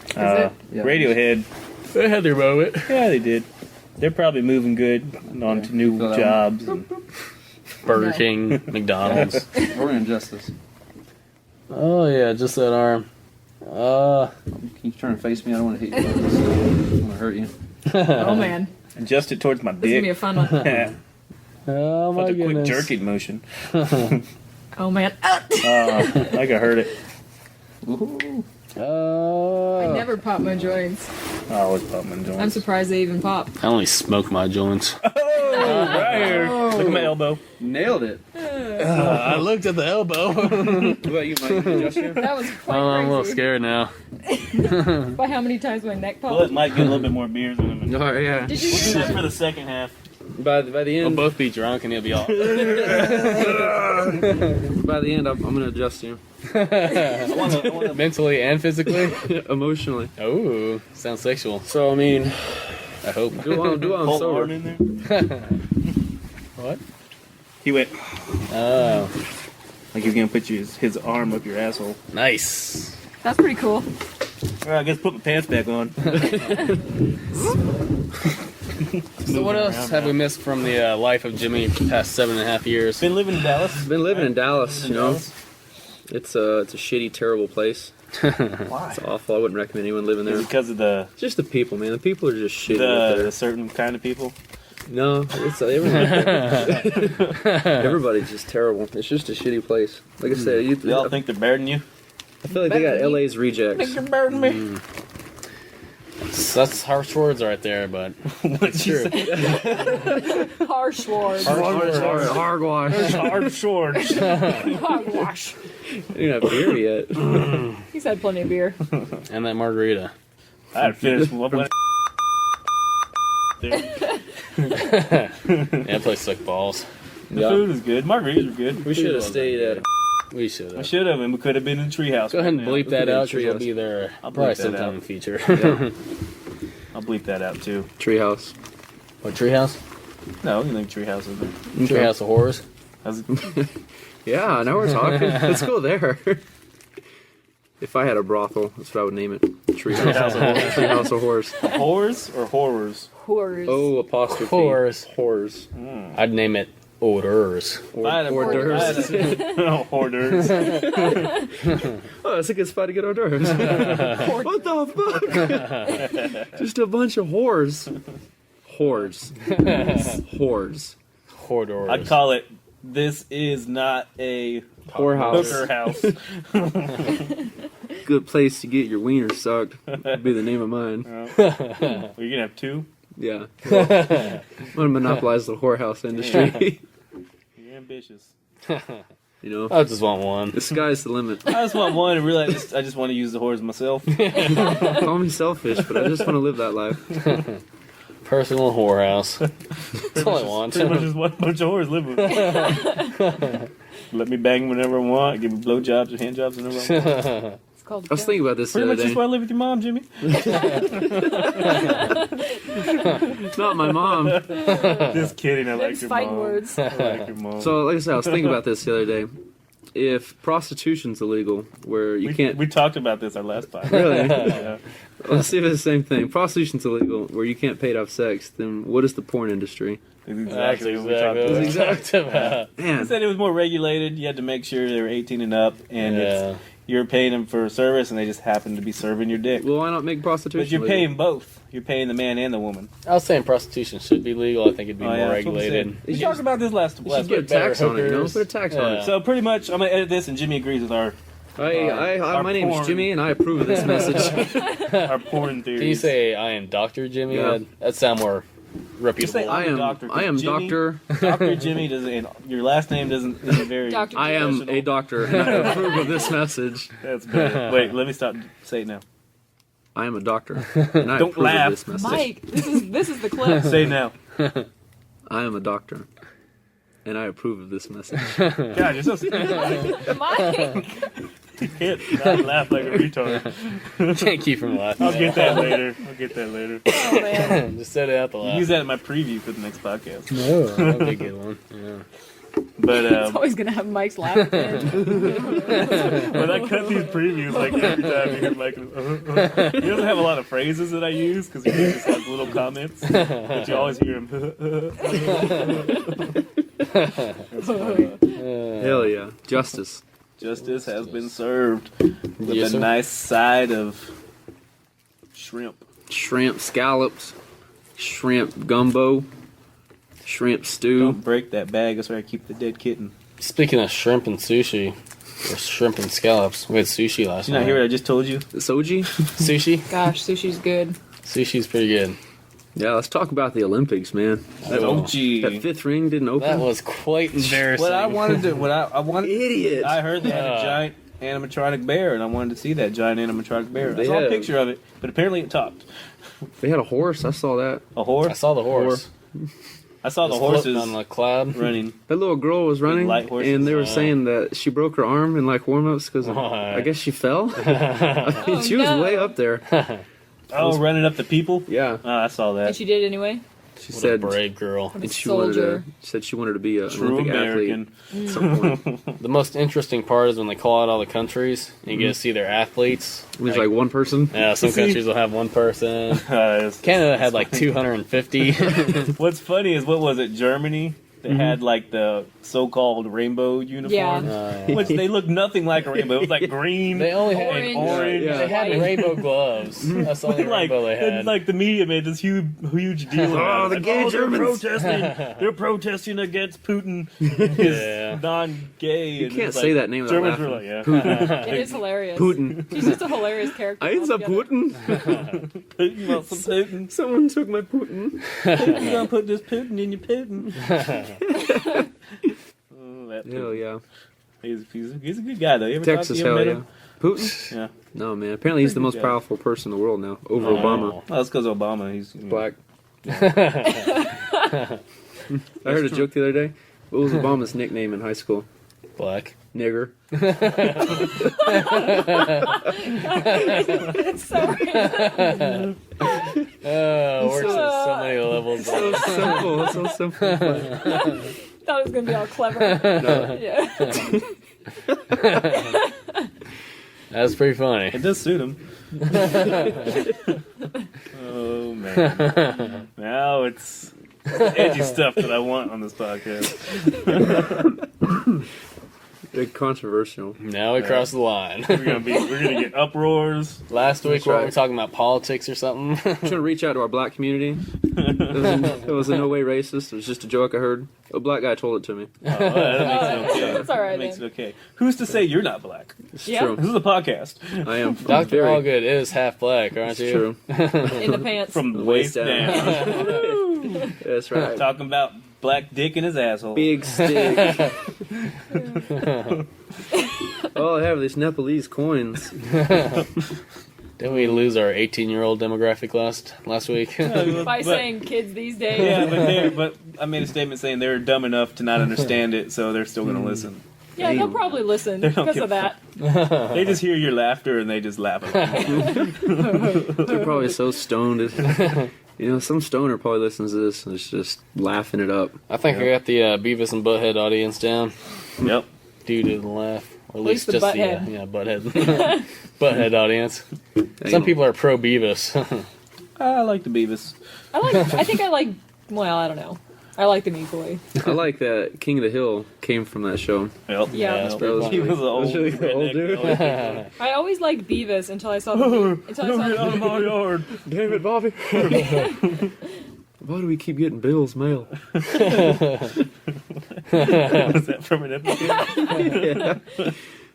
it? Yeah. Radiohead, They had their moment. yeah, they did. They're probably moving good on to new Feel that jobs. And Burger Okay. King, McDonald's. We're gonna adjust this. Oh yeah, just that arm. Can you turn and face me? I don't want to hit you. I don't want to hurt you. Oh man, adjust it towards my this is gonna be dick. a fun one. Oh my With a quick goodness. jerking motion. Oh man. I got hurt it. I never pop my joints. I always pop my I'm joints. surprised they even pop. I only smoke my joints. Oh, right here. Look at my elbow. Nailed it. I looked at the elbow. What about you, Mike? Adjust you? That was quite Oh, I'm a little crazy. scared now. By how many times my neck Well, it popped? might get a little bit more beers in them. All right, yeah. Did you We'll do hear that that? for the second half. By the We'll end, both be drunk and it'll be all. by the end, I'm gonna adjust you I wanna Mentally and physically. emotionally. Oh, sounds sexual. So I mean, I hope. do what I'm whole sober. arm in there. What? He went Oh, like he's gonna put his arm up your asshole. nice. That's pretty cool. All right, I guess put my pants back on. So what else have we missed from the life of Jimmy the past 7.5 years? Been living in Dallas. Been living in Dallas, you know. Dallas. It's a shitty, terrible place. Why? It's awful. I wouldn't recommend anyone living Is there. it because of the Just the people, man. The people are just shitty up the there. certain kind of people? No, it's everybody's just terrible. It's just a shitty place. Like I said, Y'all think they're better than you? I feel like they got LA's rejects. They're better than me. That's harsh words right there, but it's true. Harsh words. Hogwash. Hard shorts. Hogwash. You don't have beer yet. He's had plenty of beer. And that margarita. I had finished what there. Yeah, that place sucked balls. The Yeah. food is good. Margaritas are good. We should have stayed at. We should I have. should have, and we could have been in the treehouse. Go ahead and right now. bleep that out because Treehouse. you'll be there I'll bleep probably that sometime out. in the future. I'll bleep that out too. Treehouse. What, treehouse? No, you think treehouse is there? Treehouse of horrors? How's it? Yeah, now we're talking. Let's go there. If I had a brothel, that's what I would name it. Treehouse. Treehouse of Horrors. Treehouse of Horrors. Whores or horrors? Whores. Oh, apostrophe. Horrors. Horrors. I'd name it odors. Hors d'oeuvres. No, hoarders. Oh, that's a good spot to get hors d'oeuvres. What the fuck? Just a bunch of whores. Whores. Whores. Hodors. I'd call it, this is not a Whorehouse. hooker house. Good place to get your wiener sucked. Would be the name of mine. Well, you're going to have two? Yeah. I'm gonna monopolize the whorehouse industry. You're ambitious. You know, I just want one. the sky's the limit. I just want one and really I just want to use the whores myself. Call me selfish, but I just want to live that life. Personal whorehouse. That's all I want. Pretty much just one bunch of whores live with me. Let me bang whenever I want, give me blowjobs or hand jobs whenever I want. It's called. I was thinking about this the Pretty other much just day. want to live with your mom, Jimmy. It's not my mom. Just kidding, I like Them's your fighting mom. words. I like your mom. So, like I said, I was thinking about this the other day. If prostitution's illegal, where you can't. We talked about this our last time. Really? Yeah. Let's see if it's the same thing. Prostitution's illegal, where you can't pay to have sex, then what is the porn industry? That's That's exactly what we exactly talked what about. we talked about. I Man, said it was more regulated. You had to make sure they were 18 and up, and Yeah. you're paying them for a service, and they just happen to be serving your dick. well, why not make prostitution But you're legal? paying both. You're paying the man and the woman. I was saying prostitution should be legal. I think it'd be more that's what we said. regulated. We talked about this last You should week. put a better tax on it, you know? hookers. Put a tax on Yeah. it. So pretty much, I'm gonna edit this, and Jimmy agrees with our My name is porn. Jimmy, and I approve of this message. porn theories. Can you say I am Dr. Jimmy? Yeah. That sound more Just say reputable. I am Doctor. I am Jimmy- Doctor. Dr. Jimmy doesn't. And your last name isn't very. Dr. I am a doctor, and I approve of this message. That's better. Wait, let me stop. Say it now. I am a doctor, and I Don't approve laugh. of this message. Mike, this is the clip. Say it now. I am a doctor, and I approve of this message. God, you're so stupid. Mike. You can't not laugh like a retard. Can't keep from laughing. I'll get that later. Oh man. Just set it out the laugh. Use that in my preview for the next podcast. No, that'd be a good one. Yeah. But It's always gonna have Mike's laugh at the end. when I cut these previews, like every time you hear Mike, he doesn't have a lot of phrases that I use because he just has little comments, but you always hear him. That's funny. Hell yeah, justice. Justice has been served with Yes, a sir. nice side of shrimp. Shrimp scallops, shrimp gumbo, shrimp stew. Don't break that bag. That's where I keep the dead kitten. Speaking of shrimp and sushi, or shrimp and scallops, we had sushi last Did you not night. hear what I just told you? Soji? Sushi? Gosh, sushi's good. Sushi's pretty good. Yeah, let's talk about the Olympics, man. Oh. That fifth ring didn't open. That was quite embarrassing. What I wanted to, what I wanted, Idiot. I heard they had a giant animatronic bear, and I wanted to see that giant animatronic bear. I They saw had a a- picture of it, but apparently it topped. They had a horse. I saw that. A I horse? saw the horse. I saw the It was floating horses on the cloud. running. That little girl was running, light horses. and they were saying that she broke her arm in like warm-ups because I guess she fell. I mean, she was no. way up there. Oh, running up the people? Yeah, Oh, I saw And that. she did anyway. she What a said, brave girl. and she Soldier. said she wanted to be an True Olympic American. athlete at some point. The most interesting part is when they call out all the countries and you get to see their athletes. It was like one person. Yeah, some countries will have one person. Canada had like 250. What's funny is, what was it, Germany? They had like the so-called rainbow uniform, which they look nothing like a rainbow. It was like green They only had Orange. orange. Yeah. They had rainbow gloves. That's the only Like, rainbow they had. like the media made this huge deal. Oh, the gay they're Germans. protesting. They're protesting against Putin. His Yeah. non-gay. You can't say that name without Germans were laughing. like, yeah. It is hilarious. Putin. She's just a hilarious character. It's a altogether. Putin. Putin wants some Putin. Someone took my Putin. You're gonna put this Putin in your Putin. Oh, that Hell Putin. yeah. He's a good guy though. You ever Texas, you ever hell met yeah. him? Putin? Yeah. No, man. Apparently he's the most Yeah. powerful person in the world now, over Oh. Obama. Well, that's because Obama. He's Black. I heard a joke the other day. What was Obama's nickname in high school? Black. Nigger. It's so random. Oh, works on so many levels. So simple. So simple. Thought it was gonna be all clever. No. Yeah. That's pretty funny. It does suit him. Oh man! Now it's the edgy stuff that I want on this podcast. Big controversial. Now we cross the line. We're gonna get uproars. Last week, That's were right. we talking about politics or something? I'm trying to reach out to our black community. It was in no way racist. It was just a joke I heard. A black guy told it to me. Oh, that makes it okay. That's all right That makes then. it okay. Who's to say you're not black? It's Yeah. true. This is a podcast. I am. I'm Dr. very- Allgood is half black, aren't It's you? true. In the pants. From the Waist waist down. down. That's right. Talking about black dick in his asshole. Big stick. All I have are these Nepalese coins. Didn't we lose our 18-year-old demographic last week? By saying kids these days. Yeah, but I made a statement saying they're dumb enough to not understand it, so they're still going to listen. Yeah, they'll probably listen don't because give of a that. They just hear your laughter and they just laugh. They're probably so stoned. You know, some stoner probably listens to this and is just laughing it up. I think I got the Beavis and Butthead audience down Yep. due to the laugh. Or at least least the just Butthead. the Butthead. Butthead audience. Some people are pro Beavis. I like the Beavis. I think I like, well, I don't know. I like them equally. I like that King of the Hill came from that show. Yep. Yeah. that's pretty was- He funny. was an old, really the old redneck. dude? I always liked Beavis until I saw the until I Don't saw get out of my yard. Damn it, Bobby. Why do we keep getting Bill's mail? Was that from an episode? Yeah.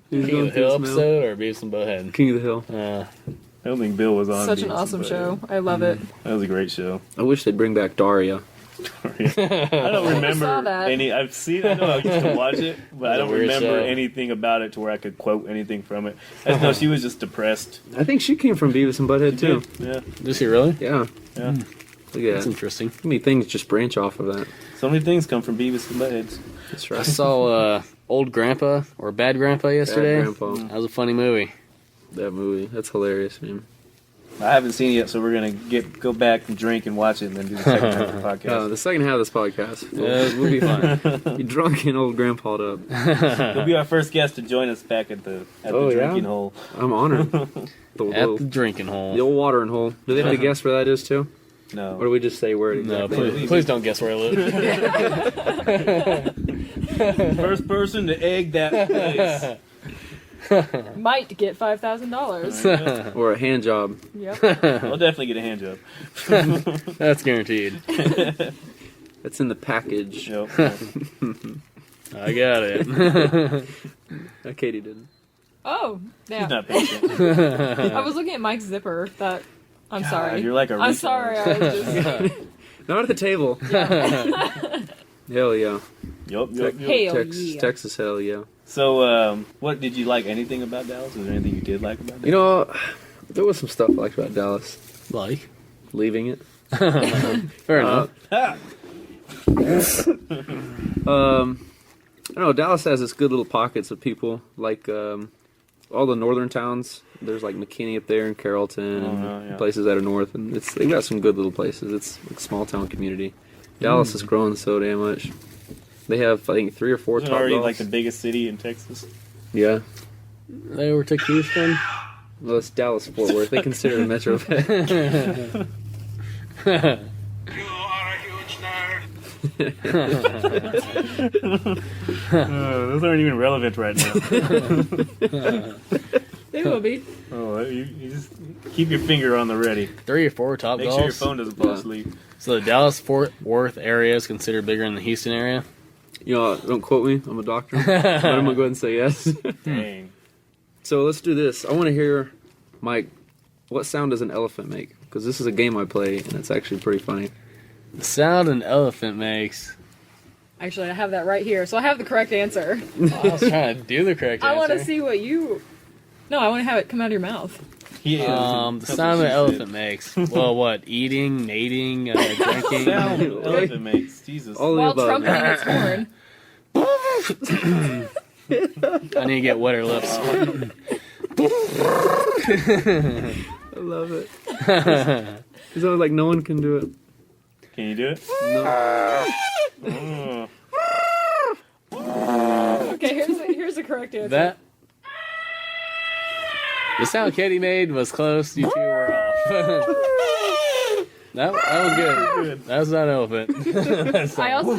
He was King going of the through Hill his mail. episode or Beavis and Butthead? King of the Hill. I don't think Bill was on. such an Beavis, awesome but show. I love it. That was a great show. I wish they'd bring back Daria. I don't remember saw that. any. I've seen. I know I used to watch it, but I It's a don't weird remember show. anything about it to where I could quote anything from it. I just know she was just depressed. I think she came from Beavis and Butthead too. Yeah, Does he really? Yeah. yeah. Look That's at that. interesting. How many things just branch off of that? So many things come from Beavis and Buttheads. That's I right. saw Old Grandpa or Bad Grandpa yesterday. Bad Grandpa. That was a funny movie. That movie. That's hilarious, man. I haven't seen it yet, so we're gonna go back and drink and watch it, and then do the second half of the podcast. The second half of this podcast. We'll be fine. Be drunk and old grandpa'd up. You'll be our first guest to join us back at the Oh, yeah? drinking hole. I'm honored. At the drinking hole. The old watering hole. Do they have to guess where that is too? No. Or do we just say where it No, exactly please don't guess where I live. First person to egg that place. Might get $5,000. Or a hand job. Yep. I'll definitely get a hand job. That's guaranteed. That's in the package. Yep. I got it. Katie didn't. Oh, yeah. She's not patient. I was looking at Mike's zipper. I'm sorry. You're like a I'm retard. sorry. I was just. Not at the table. Hell yeah. Yup. Hell yeah. Texas, hell yeah. So, what did you like? Anything about Dallas? Was there anything you did like about Dallas? You know, there was some stuff I liked about Dallas. Like? Leaving it. Fair enough. Ah! I don't know, Dallas has this good little pockets of people, like all the northern towns. There's like McKinney up there and Carrollton and yeah. places that are north, and they've got some good little places. It's like a small town community. Dallas has grown so damn much. They have, I think, 3 or 4 Isn't it top already dogs. like the biggest city in Texas? Yeah. They overtook Houston. Well, it's Dallas Fort Worth. They consider it a metro. You are a huge nerd. Those aren't even relevant right now. They will be. Oh, you just keep your finger on the ready. 3 or 4 top Make dogs. sure your phone doesn't fall asleep. So the Dallas-Fort Worth area is considered bigger than the Houston area? You know, don't quote me. I'm a doctor. But I'm going to go ahead and say yes. Dang. So let's do this. I want to hear, Mike, what sound does an elephant make? Because this is a game I play, and it's actually pretty funny. The sound an elephant makes. Actually, I have that right here, so I have the correct answer. I was trying to do the correct answer. I want to see what you. No, I want to have it come out of your mouth. Yeah. The sound an elephant makes. Well, what? Eating, mating, drinking. Sound an elephant makes. Jesus. All While of the above. trumpeting its horn. I need to get wetter lips. I love it. It's always like no one can do it. Can you do it? No. Oh. Okay, here's the correct answer. That. The sound Katie made was close. You two were off. that was good. That was not an elephant. I also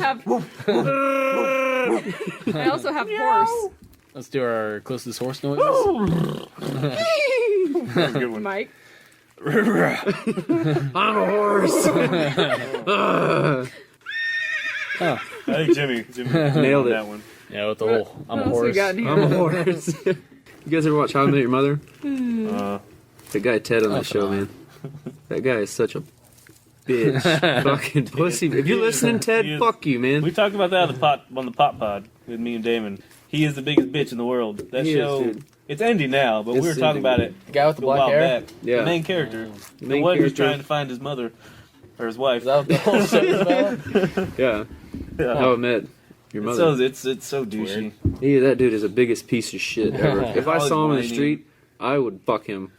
have horse. Let's do our closest horse noises. That's a good one. Mike. I'm a horse. I think Jimmy Nailed it. that one. Yeah, with the whole I'm a What else we horse. got in here? I'm a horse. You guys ever watch How I Met Your Mother? The guy Ted on that show, man. That guy is such a bitch. Fucking pussy. If you're listening, Ted, He is. fuck you, man. We talked about that on the Pop Pod with me and Damon. He is the biggest bitch in the world. That He is, show, dude. it's ending now, but we It's were talking ending. about it The guy with the a black while hair. back. Yeah. The main character. The main one who's character. trying to find his mother or his wife. Is that what the whole show is about? Yeah. Yeah. How I Met Your Mother. It's so douchey. That dude is the biggest piece of shit ever. If I saw him in the Always street, I would fuck him.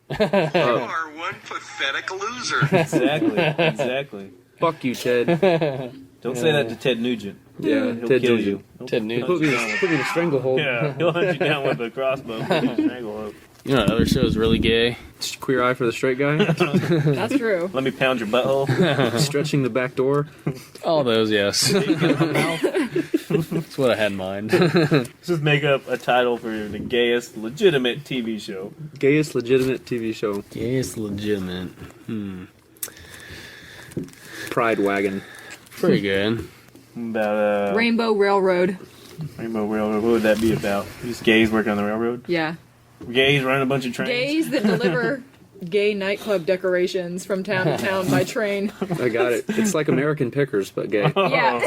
You are one pathetic loser. Exactly. Fuck you, Ted. Don't say that to Ted Nugent. Yeah, He'll Ted kill Nugent. you. He'll Ted hunt Nugent. Put you me down in a stranglehold. Yeah, he'll hunt you down with a crossbow. Stranglehold. You know, another show is really gay. Queer eye for the straight guy. That's true. Let me pound your butthole. Stretching the back door. All those, yes. That's what I had in mind. Let's just make up a title for the gayest legitimate TV show. Gayest legitimate TV show. Gay is legitimate. Pride Wagon. Pretty good. About Rainbow Railroad. Rainbow Railroad. What would that be about? Just gays working on the railroad? Yeah. Gays running a bunch of trains? Gays that deliver gay nightclub decorations from town to town by train. I got it. It's like American Pickers, but gay. Yeah.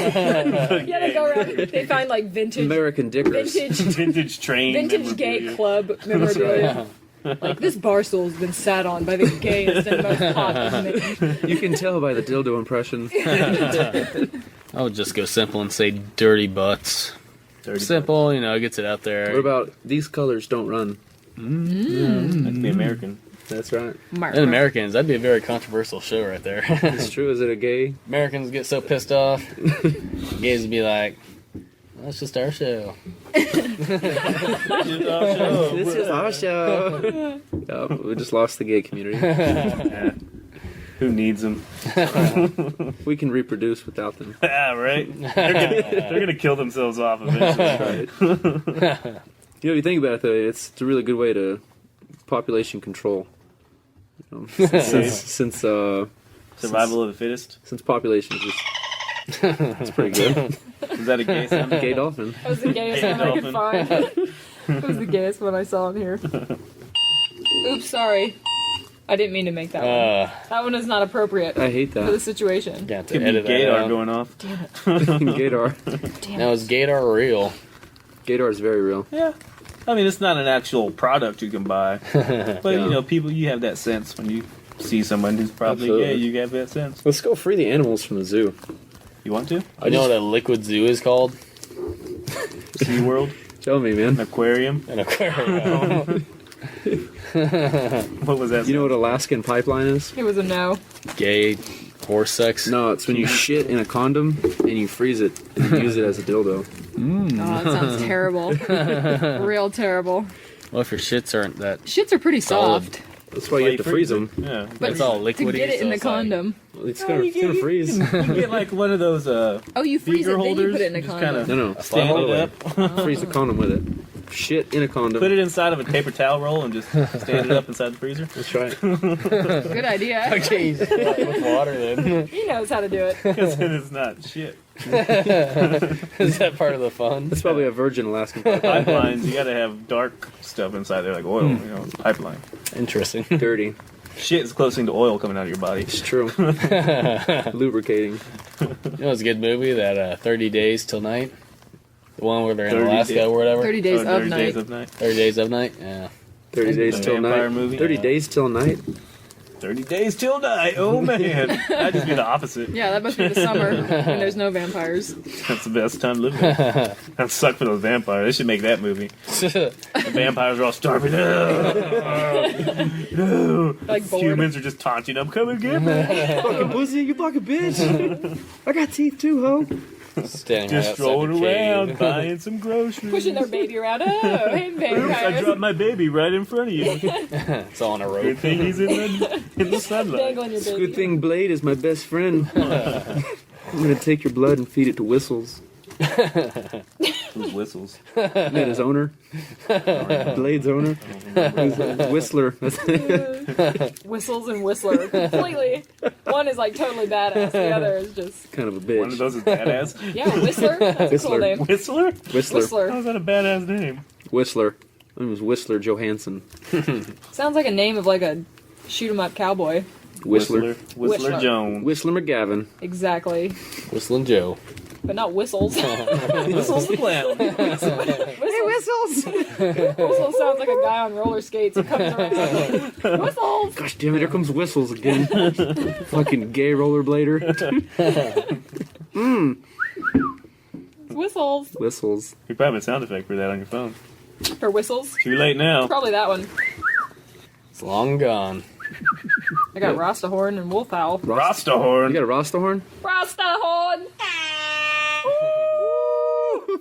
Yeah, they go around. They find like vintage American Dickers. Vintage train. vintage gay memorabilia. club memorabilia. Like, this bar stool's been sat on by the gayest and most hot of men. You can tell by the dildo impression. I would just go simple and say dirty butts. Dirty Simple, you know, it gets it out there. What about these colors don't run? That'd be American. That's right. And Americans, that'd be a very controversial show right there. It's true. Is it a gay? Americans get so pissed off. Gays would be like, that's just our show. This is our show. We just lost the gay community. Yeah. Who needs them? We can reproduce without them. Yeah, right? They're gonna kill themselves off eventually. You know, if you think about it, though, it's a really good way to population control. You know, since Survival of the fittest. population is just That's pretty good. Is that a gay sound? Gay dolphin. That was the gayest one I could find. It was the gayest one I saw in here. Oops, sorry. I didn't mean to make that one. That one is not appropriate I hate for the that. situation. Got to Could be edit that gaydar out. going off. Gaydar. Damn Now, it. is Gaydar real? Gaydar is very real. Yeah. I mean, it's not an actual product you can buy. But, Yeah. you know, people, you have that sense when you see someone who's probably Absolutely. gay, you have that sense. Let's go free the animals from the zoo. You want to? You know what a liquid zoo is called? SeaWorld? Tell me, man. Aquarium? An aquarium. What was that? You know what Alaskan pipeline is? It was a no. Gay horse sex. No, it's when you shit in a condom and you freeze it and you use it as a dildo. Oh, that sounds terrible. Real terrible. Well, if your shits aren't that, Shits are pretty Solid. soft. That's why you have to freeze them. Yeah. But it's all to liquidy. get it in so the it's like- condom. It's gonna freeze. You can get like one of those Oh, you freeze beaker it, then you holders. put it in a just condom. kind No, of no. stand All it the way. up. Freeze the condom with it. Shit in a condom. Put it inside of a paper towel roll and just stand it up inside the freezer. That's right. Good idea. Okay, you just fill it with water then. He knows how to do it. Because then it's not shit. Is that part of the fun? That's probably a virgin Alaskan pipeline. Pipelines, you gotta have dark stuff inside there, like oil, you know, pipeline. Interesting. Dirty. Shit is close to oil coming out of your body. It's true. Lubricating. You know, it's a good movie, that 30 Days Till Night. The one where they're in 30 Alaska Days- or whatever. 30 days Oh, of 30 night. Days of night. 30 Days of Night? Yeah. 30 days The till vampire night. movie? 30 Yeah. days till night. 30 days till night. Oh man, that'd just be the opposite. Yeah, that must be the summer when there's no vampires. That's the best time to live. That suck for those vampires. They should make that movie. The vampires are all starving. No. Like bored. Humans are just taunting them. Come and get me. Fucking pussy, you fucking bitch. I got teeth too, ho. Standing Just right outside strolling the around, cave. buying some groceries. Pushing their baby around. Oh, hey, Oops, I vampires. dropped my baby right in front of you. It's on a Good rope. thing he's in the sunlight. Dangling your It's a baby. good thing Blade is my best friend. I'm gonna take your blood and feed it to Whistles. Who's whistles? Isn't that his owner? Blade's owner? Whistler. Whistles and Whistler. Completely. One is like totally badass. The other is just. Kind of a One of bitch. those is badass. Yeah, Whistler. That's a cool Whistler. name. Whistler? Whistler. Whistler. How's that a badass name? Whistler. My name was Whistler Johansson. Sounds like a name of like a shoot 'em up cowboy. Whistler. Whistler Whistler. Jones. Whistler McGavin. Exactly. Whistling Joe. But not whistles. Whistles the clown. Whistles. Whistles sounds like a guy on roller skates who comes around. Whistles. Gosh damn it, here comes Whistles again. Fucking gay rollerblader. Whistles. Whistles. You probably have a sound effect for that on your phone. For whistles. Too late now. Probably that one. It's long gone. I got Rasta horn and wolf owl. Rasta You horn. got a Rasta horn? Rasta horn.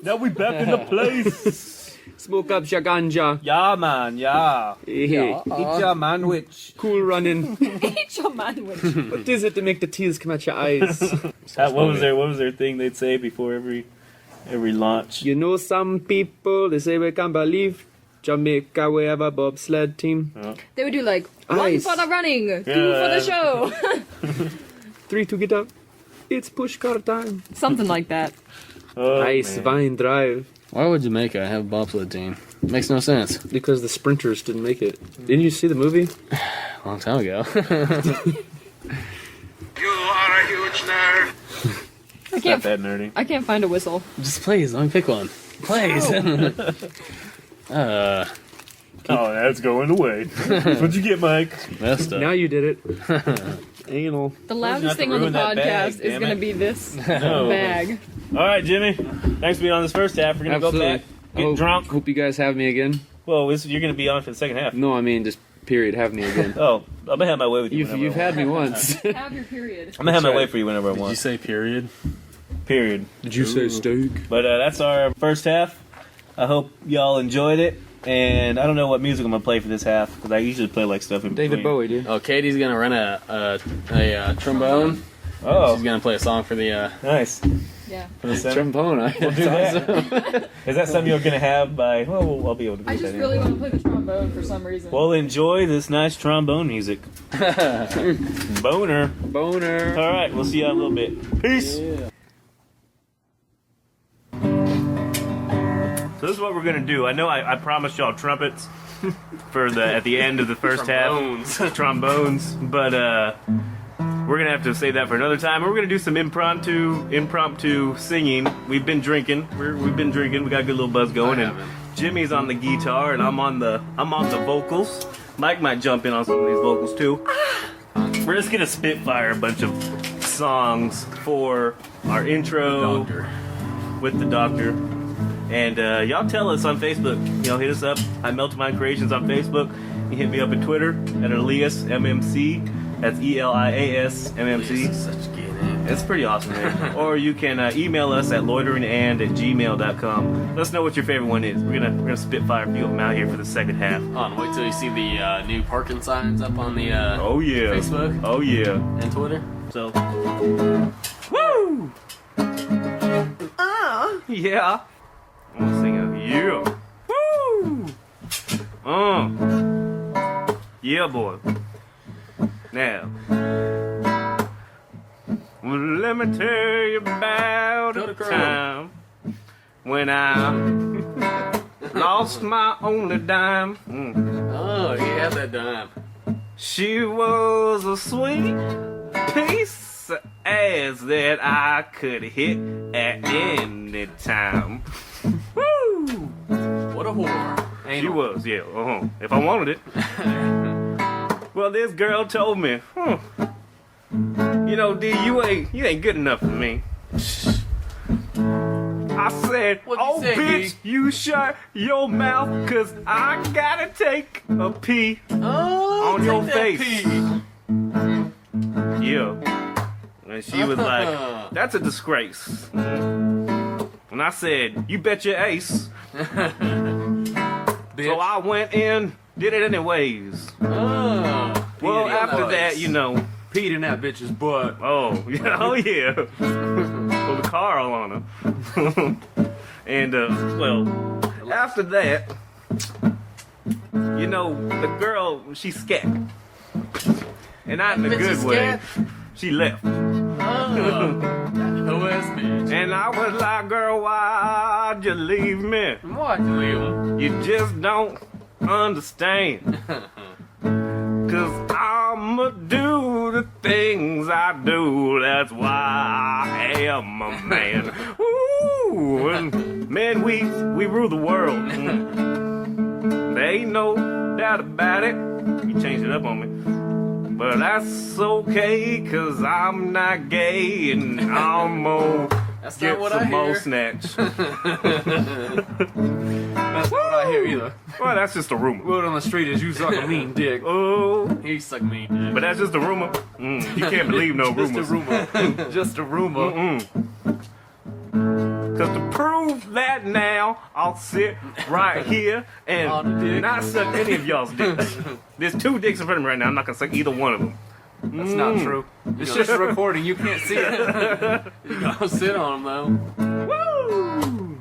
Now we back in the place. Smoke up your ganja. Yeah, man, yeah. Hey, Eat your manwich. cool running. Eat your manwich. What is it to make the tears come out your eyes? What was their thing they'd say before every launch? You know some people, they say we can't believe Jamaica, we have a bobsled team. They would do like one Ice. for the running, two for Yeah. the show. 3 to get up. It's push car time. Something like that. Oh, Ice man. Vine Drive. Why would Jamaica have a bobsled team? Makes no sense. Because the sprinters didn't make it. Didn't you see the movie? A long time ago. You are a huge nerd. I Not can't. that nerdy. I can't find a whistle. Just please, let me pick one. Please. Oh, that's going away. What'd you get, Mike? Messed up. Now you did it. Anal. The not loudest to thing on the ruin that bag, podcast is damn going to it. be this No. bag. All right, Jimmy. Thanks for being on this first half. We're gonna go back, get hope, drunk. Hope you guys have me again. Well, you're gonna be on for the second half. No, I mean just period. Have me again. Oh, I'm gonna have my way with you. You've whenever I had me want. once. Have your period. I'm gonna have my That's way right. for you whenever I Did you want. say period? Period. Did you say steak? But that's our first half. I hope y'all enjoyed it. And I don't know what music I'm gonna play for this half because I usually play like stuff in David between. Bowie, dude. Oh, Katie's gonna run a trombone. Oh, She's gonna play a song for the. nice. Yeah. For the center. Trombone. We'll do that. Is that something you're gonna have by? Well, I'll be able to do I that. just anyway. really want to play the trombone for some reason. Well, enjoy this nice trombone music. Boner. Boner. All right, we'll see you in a little bit. Peace. Yeah. this is what we're gonna do. I know I promised y'all trumpets for at the end of the first half, trombones, but we're gonna have to save that for another time. We're gonna do some impromptu singing. We've been drinking. We've been drinking. We got a good little buzz going, and Jimmy's on the guitar, and I'm on the vocals. Mike might jump in on some of these vocals too. We're just gonna spitfire a bunch of songs for our intro with the doctor. And y'all tell us on Facebook. Hit us up. I Melted Mind Creations on Facebook. You hit me up at Twitter at Elias MMC. That's ELIAS MMC. Such a gay name. It's pretty awesome, man. Or you can email us at loiteringand@gmail.com. Let us know what your favorite one is. We're gonna spitfire a few of them out here for the second half. Wait till you see the new parking signs up on the Oh yeah. Facebook. Oh yeah. And Twitter. So. Woo! Yeah. I'm gonna sing a yeah. Woo! Yeah, boy. Now, well, let me tell you about a time when I lost my only dime. Oh, you have that dime. She was a sweet piece of ass that I could hit at any time. Woo! What a whore. She was, yeah. If I wanted it. Well, this girl told me, D, you ain't good enough for me. I said, What'd you say, bitch, D? you shut your mouth, 'cause I gotta take a pee on your face. Yeah. And she was like, that's a disgrace. And I said, you bet your ace. So I went in, did it anyways. Well, after that, Peed in that bitch's butt. Oh yeah. Pulled the car all on her. And, after that, the girl, she scat. And not in a good way. She left. And I was like, girl, why'd you leave me? Why'd you leave him? You just don't understand. 'Cause I'ma do the things I do. That's why I am a man. Ooh, and man, we rule the world. There ain't no doubt about it. You changed it up on me. But that's okay, 'cause I'm not gay and I'm gonna get some more snatch. That's not what I hear either. Well, that's just a rumor. Word on the street is you suck a mean dick. Oh, He suck me, dick. but that's just a rumor. You can't believe no rumors. Just a rumor. Just a rumor. Cause to prove that now, I'll sit right here and not suck any of y'all's dicks. There's 2 dicks in front of me right now. I'm not gonna suck either one of them. That's not true. It's just a recording. You can't see it. You gotta sit on him, though. Woo!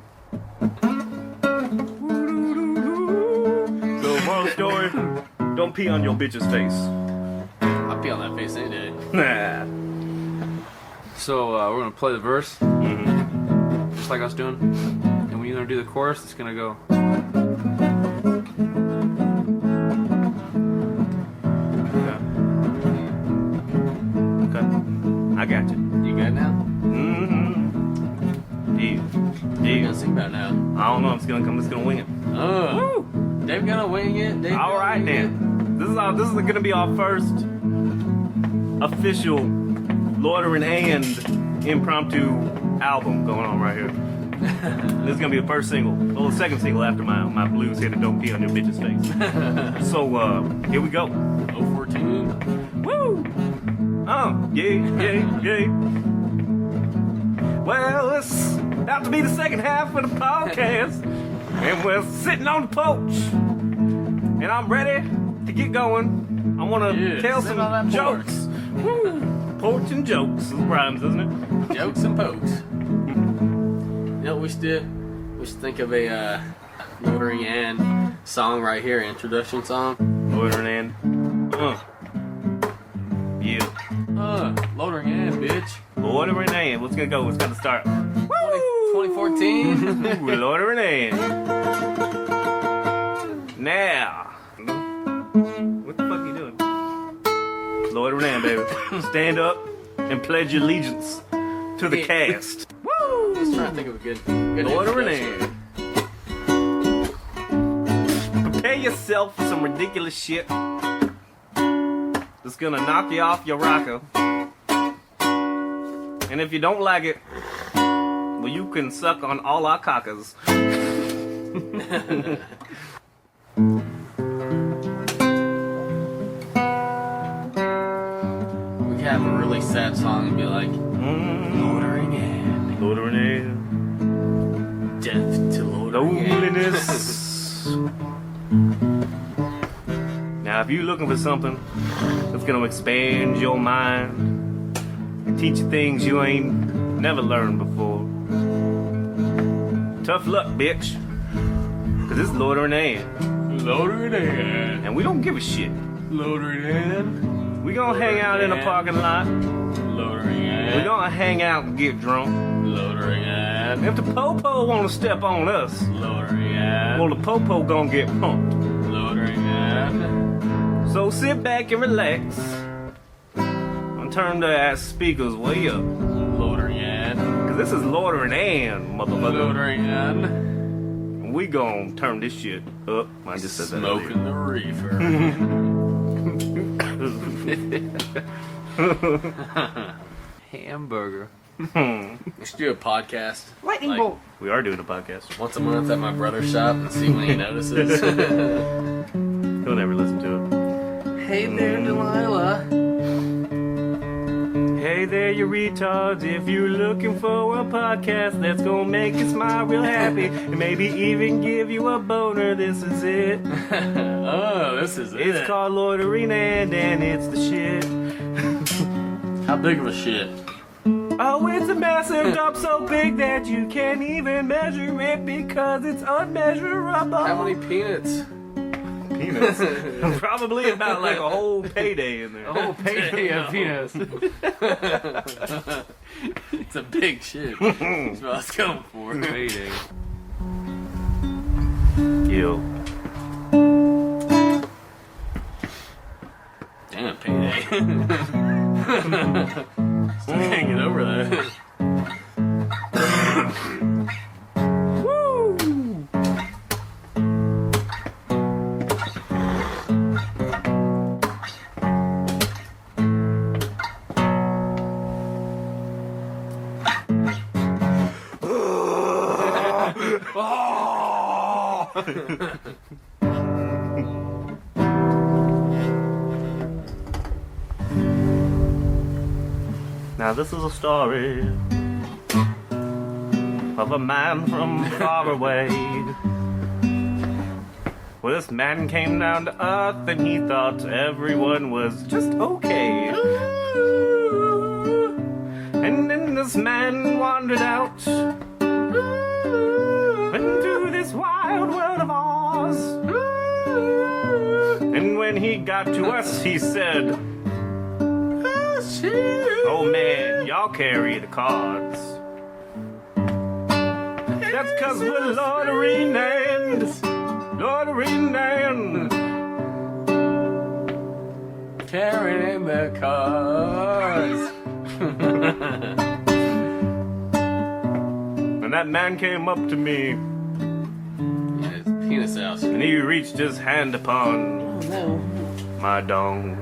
So, moral story, don't pee on your bitch's face. I pee on that face any day. Nah. So we're gonna play the verse, just like I was doing, and when you're gonna do the chorus, it's gonna go. Okay. I got you. You got it now? Yeah. You gonna sing about it now? I don't know. I'm just gonna wing it. Oh. Dave gonna wing it? Dave All right then. This is gonna be our first official Loitering and impromptu album going on right here. This is gonna be the first single, well, the second single after my blues hit and don't pee on your bitch's face. So here we go. 014. Woo! Yeah. Well, it's about to be the second half of the podcast, and we're sitting on the porch, and I'm ready to get going. I want to tell sit on some that porch. jokes. Woo! Porch and jokes. This rhymes, doesn't it? Jokes and pokes. We should think of a Loitering and song right here, introduction song. Loitering and. Yeah. Loitering and, bitch. Loitering and. What's gonna go? What's gonna start? 2014. Loitering and. Now, what the fuck are you doing? Loitering in, baby. Stand up and pledge your allegiance to the cast. Woo! Just trying to think of a good Loitering introduction. in. Prepare yourself for some ridiculous shit that's gonna knock you off your rocker. And if you don't like it, well, you can suck on all our cockers. We could have a really sad song and be like, Loitering in. Loitering in. Death to loitering in. Loneliness. Now, if you're looking for something that's gonna expand your mind and teach you things you ain't never learned before, tough luck, bitch. Cause it's Loitering in. Loitering in. And we don't give a shit. Loitering in. We gonna hang out in a parking lot. Loitering in. We gonna hang out and get drunk. Loitering in. If the popo wanna step on us, Loitering in. well, the popo gonna get pumped. Loitering in. So sit back and relax and turn the ass speakers way up. Loitering in. Cause this is Loitering in, motherfucker. Loitering in. And we gon' turn this shit up. I just said that earlier. Smoking the reefer. Hamburger. We should do a podcast. Lightning Like- bolt. We are doing a podcast. Once a month at my brother's shop and see when he notices. He'll never listen to Hey there, Delilah. it. Hey there, you retards. If you're looking for a podcast that's gonna make you smile real happy and maybe even give you a boner, this is it. Oh, this is it. It's called Loitering and it's the shit. How big of a shit? Oh, it's a massive dump so big that you can't even measure it because it's unmeasurable. How many peanuts? peanuts? Probably about like a whole payday in there. A whole payday of peanuts. It's a big shit. That's what I was going for. Payday. Ew. Damn, payday. Still can't get over that. Now this is a story of a man from far away. Well, this man came down to earth and he thought everyone was just okay. And then this man wandered out into this wild world of Oz. And when he got to us, he said, "Oh man, y'all carry the cards. That's 'cause we're loitering and Carrying the cars. And that man came up to me Yeah, it's penis house. and he reached his hand upon Oh no. my dong.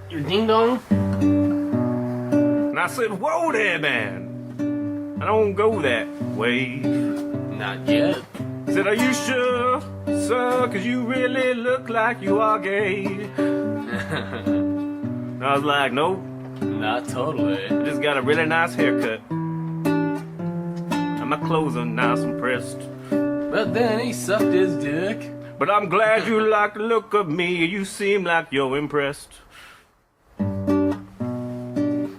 Your ding dong? And I said, "Whoa there, man. I don't go that way." Not yet. I said, "Are you sure, sir? 'Cause you really look like you are gay." And I was like, "Nope. Not totally. I just got a really nice haircut. And my clothes are nice and pressed. But then he sucked his dick. But I'm glad you like the look of me. You seem like you're impressed."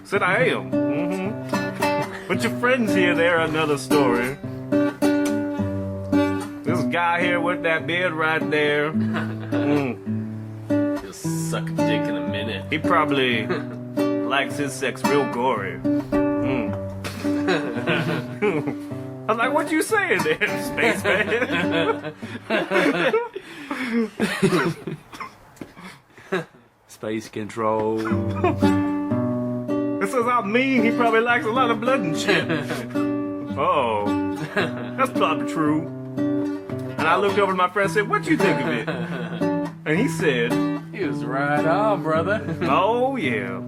Said, "I am. But your friends here, they're another story. This guy here with that beard right there, He'll suck a dick in a minute. he probably likes his sex real gory." I was like, "What you saying there, spaceman?" Space control. This is how mean. He probably likes a lot of blood and shit. Oh, that's probably true. And I looked over at my friend and said, "What you think of it?" And he said, He was right on, brother. "Oh yeah."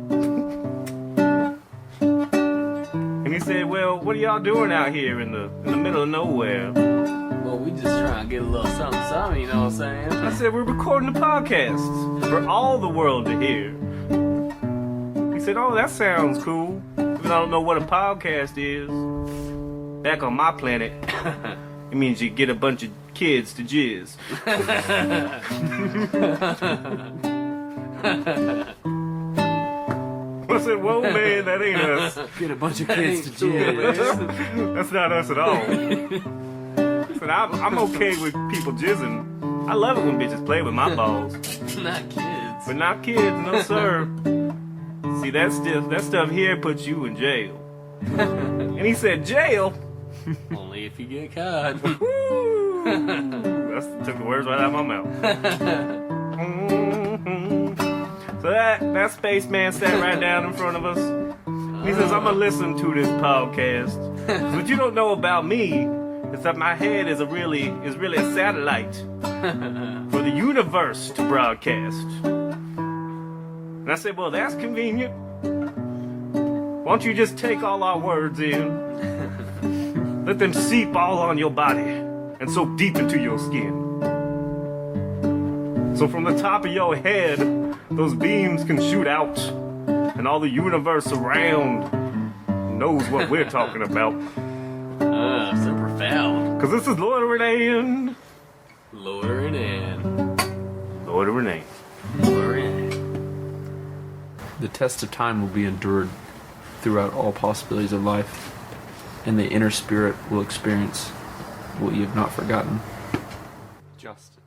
And he said, "Well, what are y'all doing out here in the middle of nowhere?" Well, we just trying to get a little something, you know what I'm saying? I said, "We're recording a podcast for all the world to hear." He said, "Oh, that sounds cool. Even though I don't know what a podcast is. Back on my planet, it means you get a bunch of kids to jizz." I said, "Whoa, man, that ain't us. Get a bunch of kids to jizz. That's not us at all." I said, I'm okay with people jizzing. I love it when bitches play with my balls. Not kids. But not kids, no sir. See, that stuff here puts you in jail. And he said, "Jail?" Only if you get caught. Woo! That took the words right out of my mouth. Mhm. So that spaceman sat right down in front of us. He says, "I'm gonna listen to this podcast. What you don't know about me is that my head is really a satellite for the universe to broadcast." And I said, "Well, that's convenient. Why don't you just take all our words in, let them seep all on your body and soak deep into your skin. So from the top of your head, those beams can shoot out, and all the universe around knows what we're talking about. So profound. Because this is Loitering and... Loitering and... Loitering and... Loitering. The test of time will be endured throughout all possibilities of life, and the inner spirit will experience what you have not forgotten. Justice.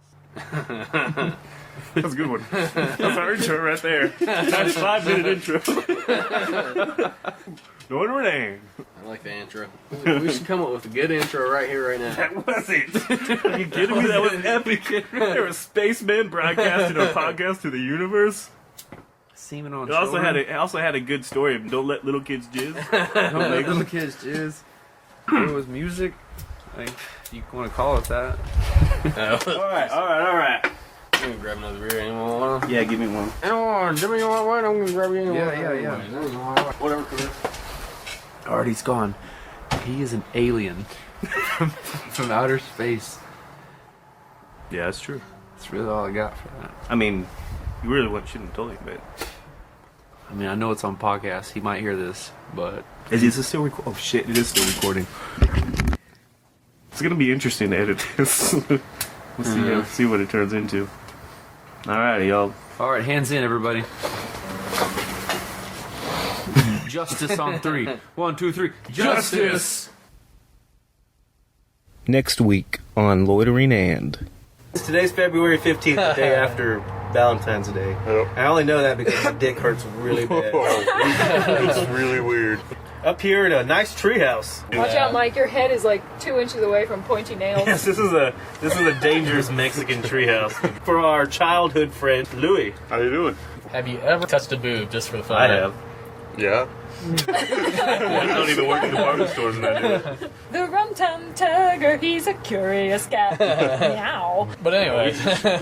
That's a good one. That's our intro right there. Nice 5-minute intro. Loitering and... I like the intro. We should come up with a good intro right here, right now. That was it. Are you kidding me? That was epic. There were spacemen broadcasting a podcast to the universe. Semen on It also had a good story of don't let little kids jizz. Don't make little kids jizz. It was music. Like, you want to call it that. All right. I'm gonna grab another beer. Anyone want one? Yeah, give me one. Anyone? Give me one. I'm gonna grab you one. Yeah. Whatever, Chris. Artie's gone. He is an alien from outer space. Yeah, that's true. That's really all I got for that. I mean, you really shouldn't have told him, but I mean, I know it's on podcast. He might hear this, but is this still recording? Oh shit, it is still recording. It's gonna be interesting to edit this. We'll see what it turns into. Alrighty, y'all. all right, hands in, everybody. Justice on 3. 1, 2, 3. Justice. Next week on Loitering and. Today's February 15th, the day after Valentine's Day. Yep. I only know that because my dick hurts really bad. It's really weird. Up here in a nice treehouse. Watch out, Mike. Your head is like 2 inches away from pointy nails. Yes, this is a dangerous Mexican treehouse for our childhood friend Louis. How you doing? Have you ever touched a boob just for the fun? I have. Yeah. I don't even work in department stores and I do it. The rum-tum tugger, he's a curious cat. Meow. But anyway.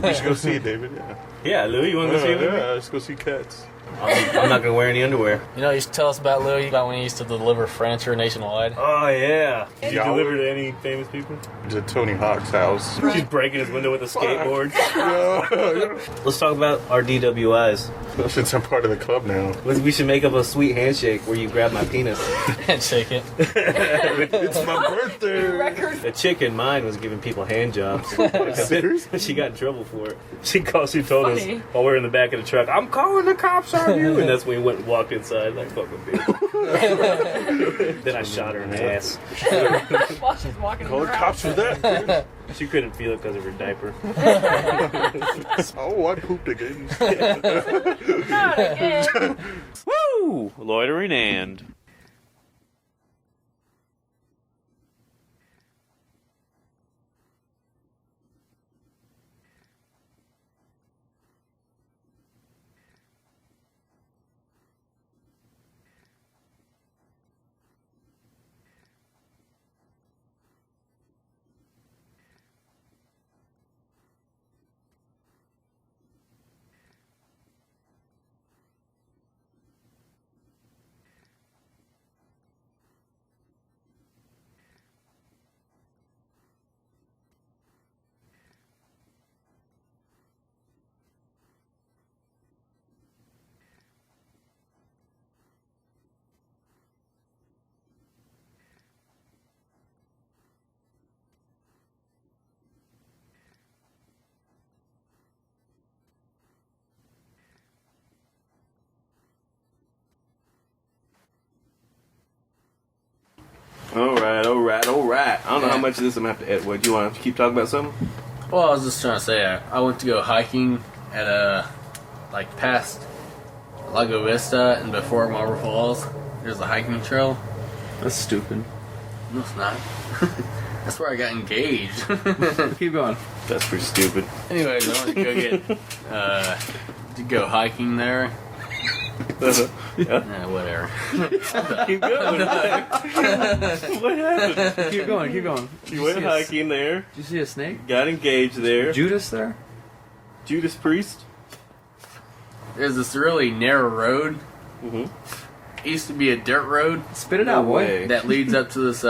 We should go see it, David. Yeah. Yeah, Louis, you want to go see it with me? Yeah, let's go see cats. I'm not going to wear any underwear. You know, you should tell us about Louis, about when he used to deliver furniture nationwide. Oh, yeah. Did you Yeah. deliver to any famous people? To Tony Hawk's house. She's breaking his window with a skateboard. Yeah. Let's talk about our DWIs. Since I'm part of the club now. We should make up a sweet handshake where you grab my penis. And shake it. It's my birthday. Record. The chick in mine was giving people hand jobs. Seriously? She got in trouble for it. She told Funny. us while we were in the back of the truck, "I'm calling the cops on you." And that's when we went and walked inside like fucking bitch. Then I shot her in the ass. While she's walking Call the around. cops for that, dude. She couldn't feel it because of her diaper. Oh, I pooped again. Not again. Woo! Loitering and. alright. I don't know how much of this I'm gonna have to edit. What, do you want to keep talking about something? Well, I was just trying to say, I went to go hiking at like past Lago Vista and before Marble Falls. There's a hiking trail. That's stupid. No, it's not. That's where I got engaged. Keep going. That's pretty stupid. Anyways, I went to go get to go hiking there. Yeah. Whatever. Keep going. What happened? Keep going. Keep going. You went hiking there, Did you see a snake? got engaged there. Judas there? Judas Priest. There's this really narrow road. Mm-hmm. It used to be a dirt road Spit it out, boy. that leads up to this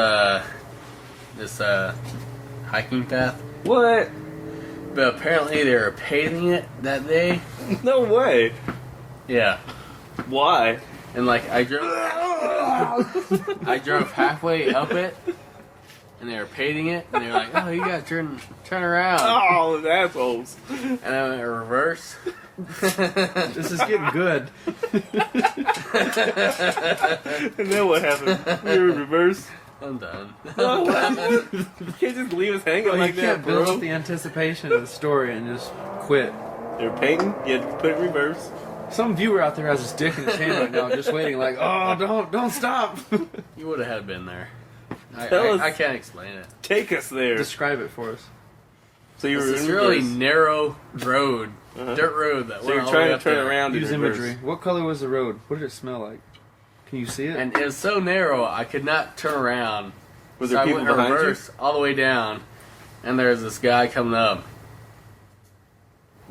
hiking path. What? But apparently they were paving it that day. No way. Yeah. Why? And like I drove halfway up it, and they were paving it, and they were like, "Oh, you gotta turn around." Oh, those assholes. And I went in reverse. This is getting good. And then what happened? We were in reverse. I'm done. You can't just leave us hanging Well, like you that, can't build bro. up the anticipation of the story and just quit. They're painting. You had to put it in reverse. Some viewer out there has his dick in his hand right now, just waiting, like, oh, don't stop. You would have had been there. Tell us. I can't explain it. Take us there. Describe it for us. So you It's were this in really reverse. narrow road, dirt road that So went you're all trying the way to up turn there. around in Use reverse. imagery. What color was the road? What did it smell like? Can you see it? And it was so narrow, I could not turn around. Were So there I people went in behind you? reverse all the way down, and there's this guy coming up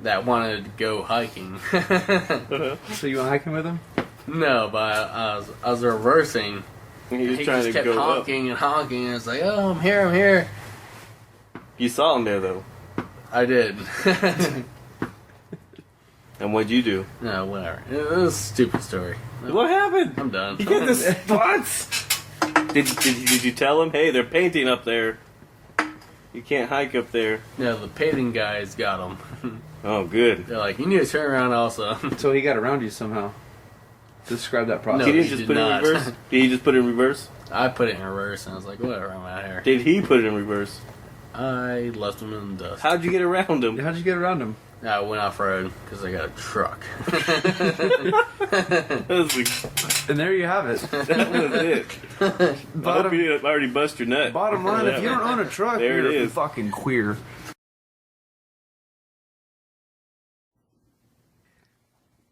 that wanted to go hiking. So you went hiking with him? No, but I was reversing. And he was He trying just to kept go up. honking and honking, and it's like, "Oh, I'm here." You saw him there though. I did. And what'd you do? No, whatever. It was a stupid story. What happened? I'm done. You get the spots. Did you tell him? Hey, they're painting up there. You can't hike up there. No, the paving guys got him. Oh, good. They're like, "You need to turn around also." So he got around you somehow. Describe that process. No. He didn't he just did put not. it in reverse. Did he just put it in reverse? I put it in reverse, and I was like, "Whatever, I'm out here." Did he put it in reverse? I left him in the dust. How'd you get around him? How'd you get around him? I went off road because I got a truck. That was like, And there you have it. that was it. I hope you didn't already bust your nut. Bottom line, if you don't own a truck, There it you're is. fucking queer.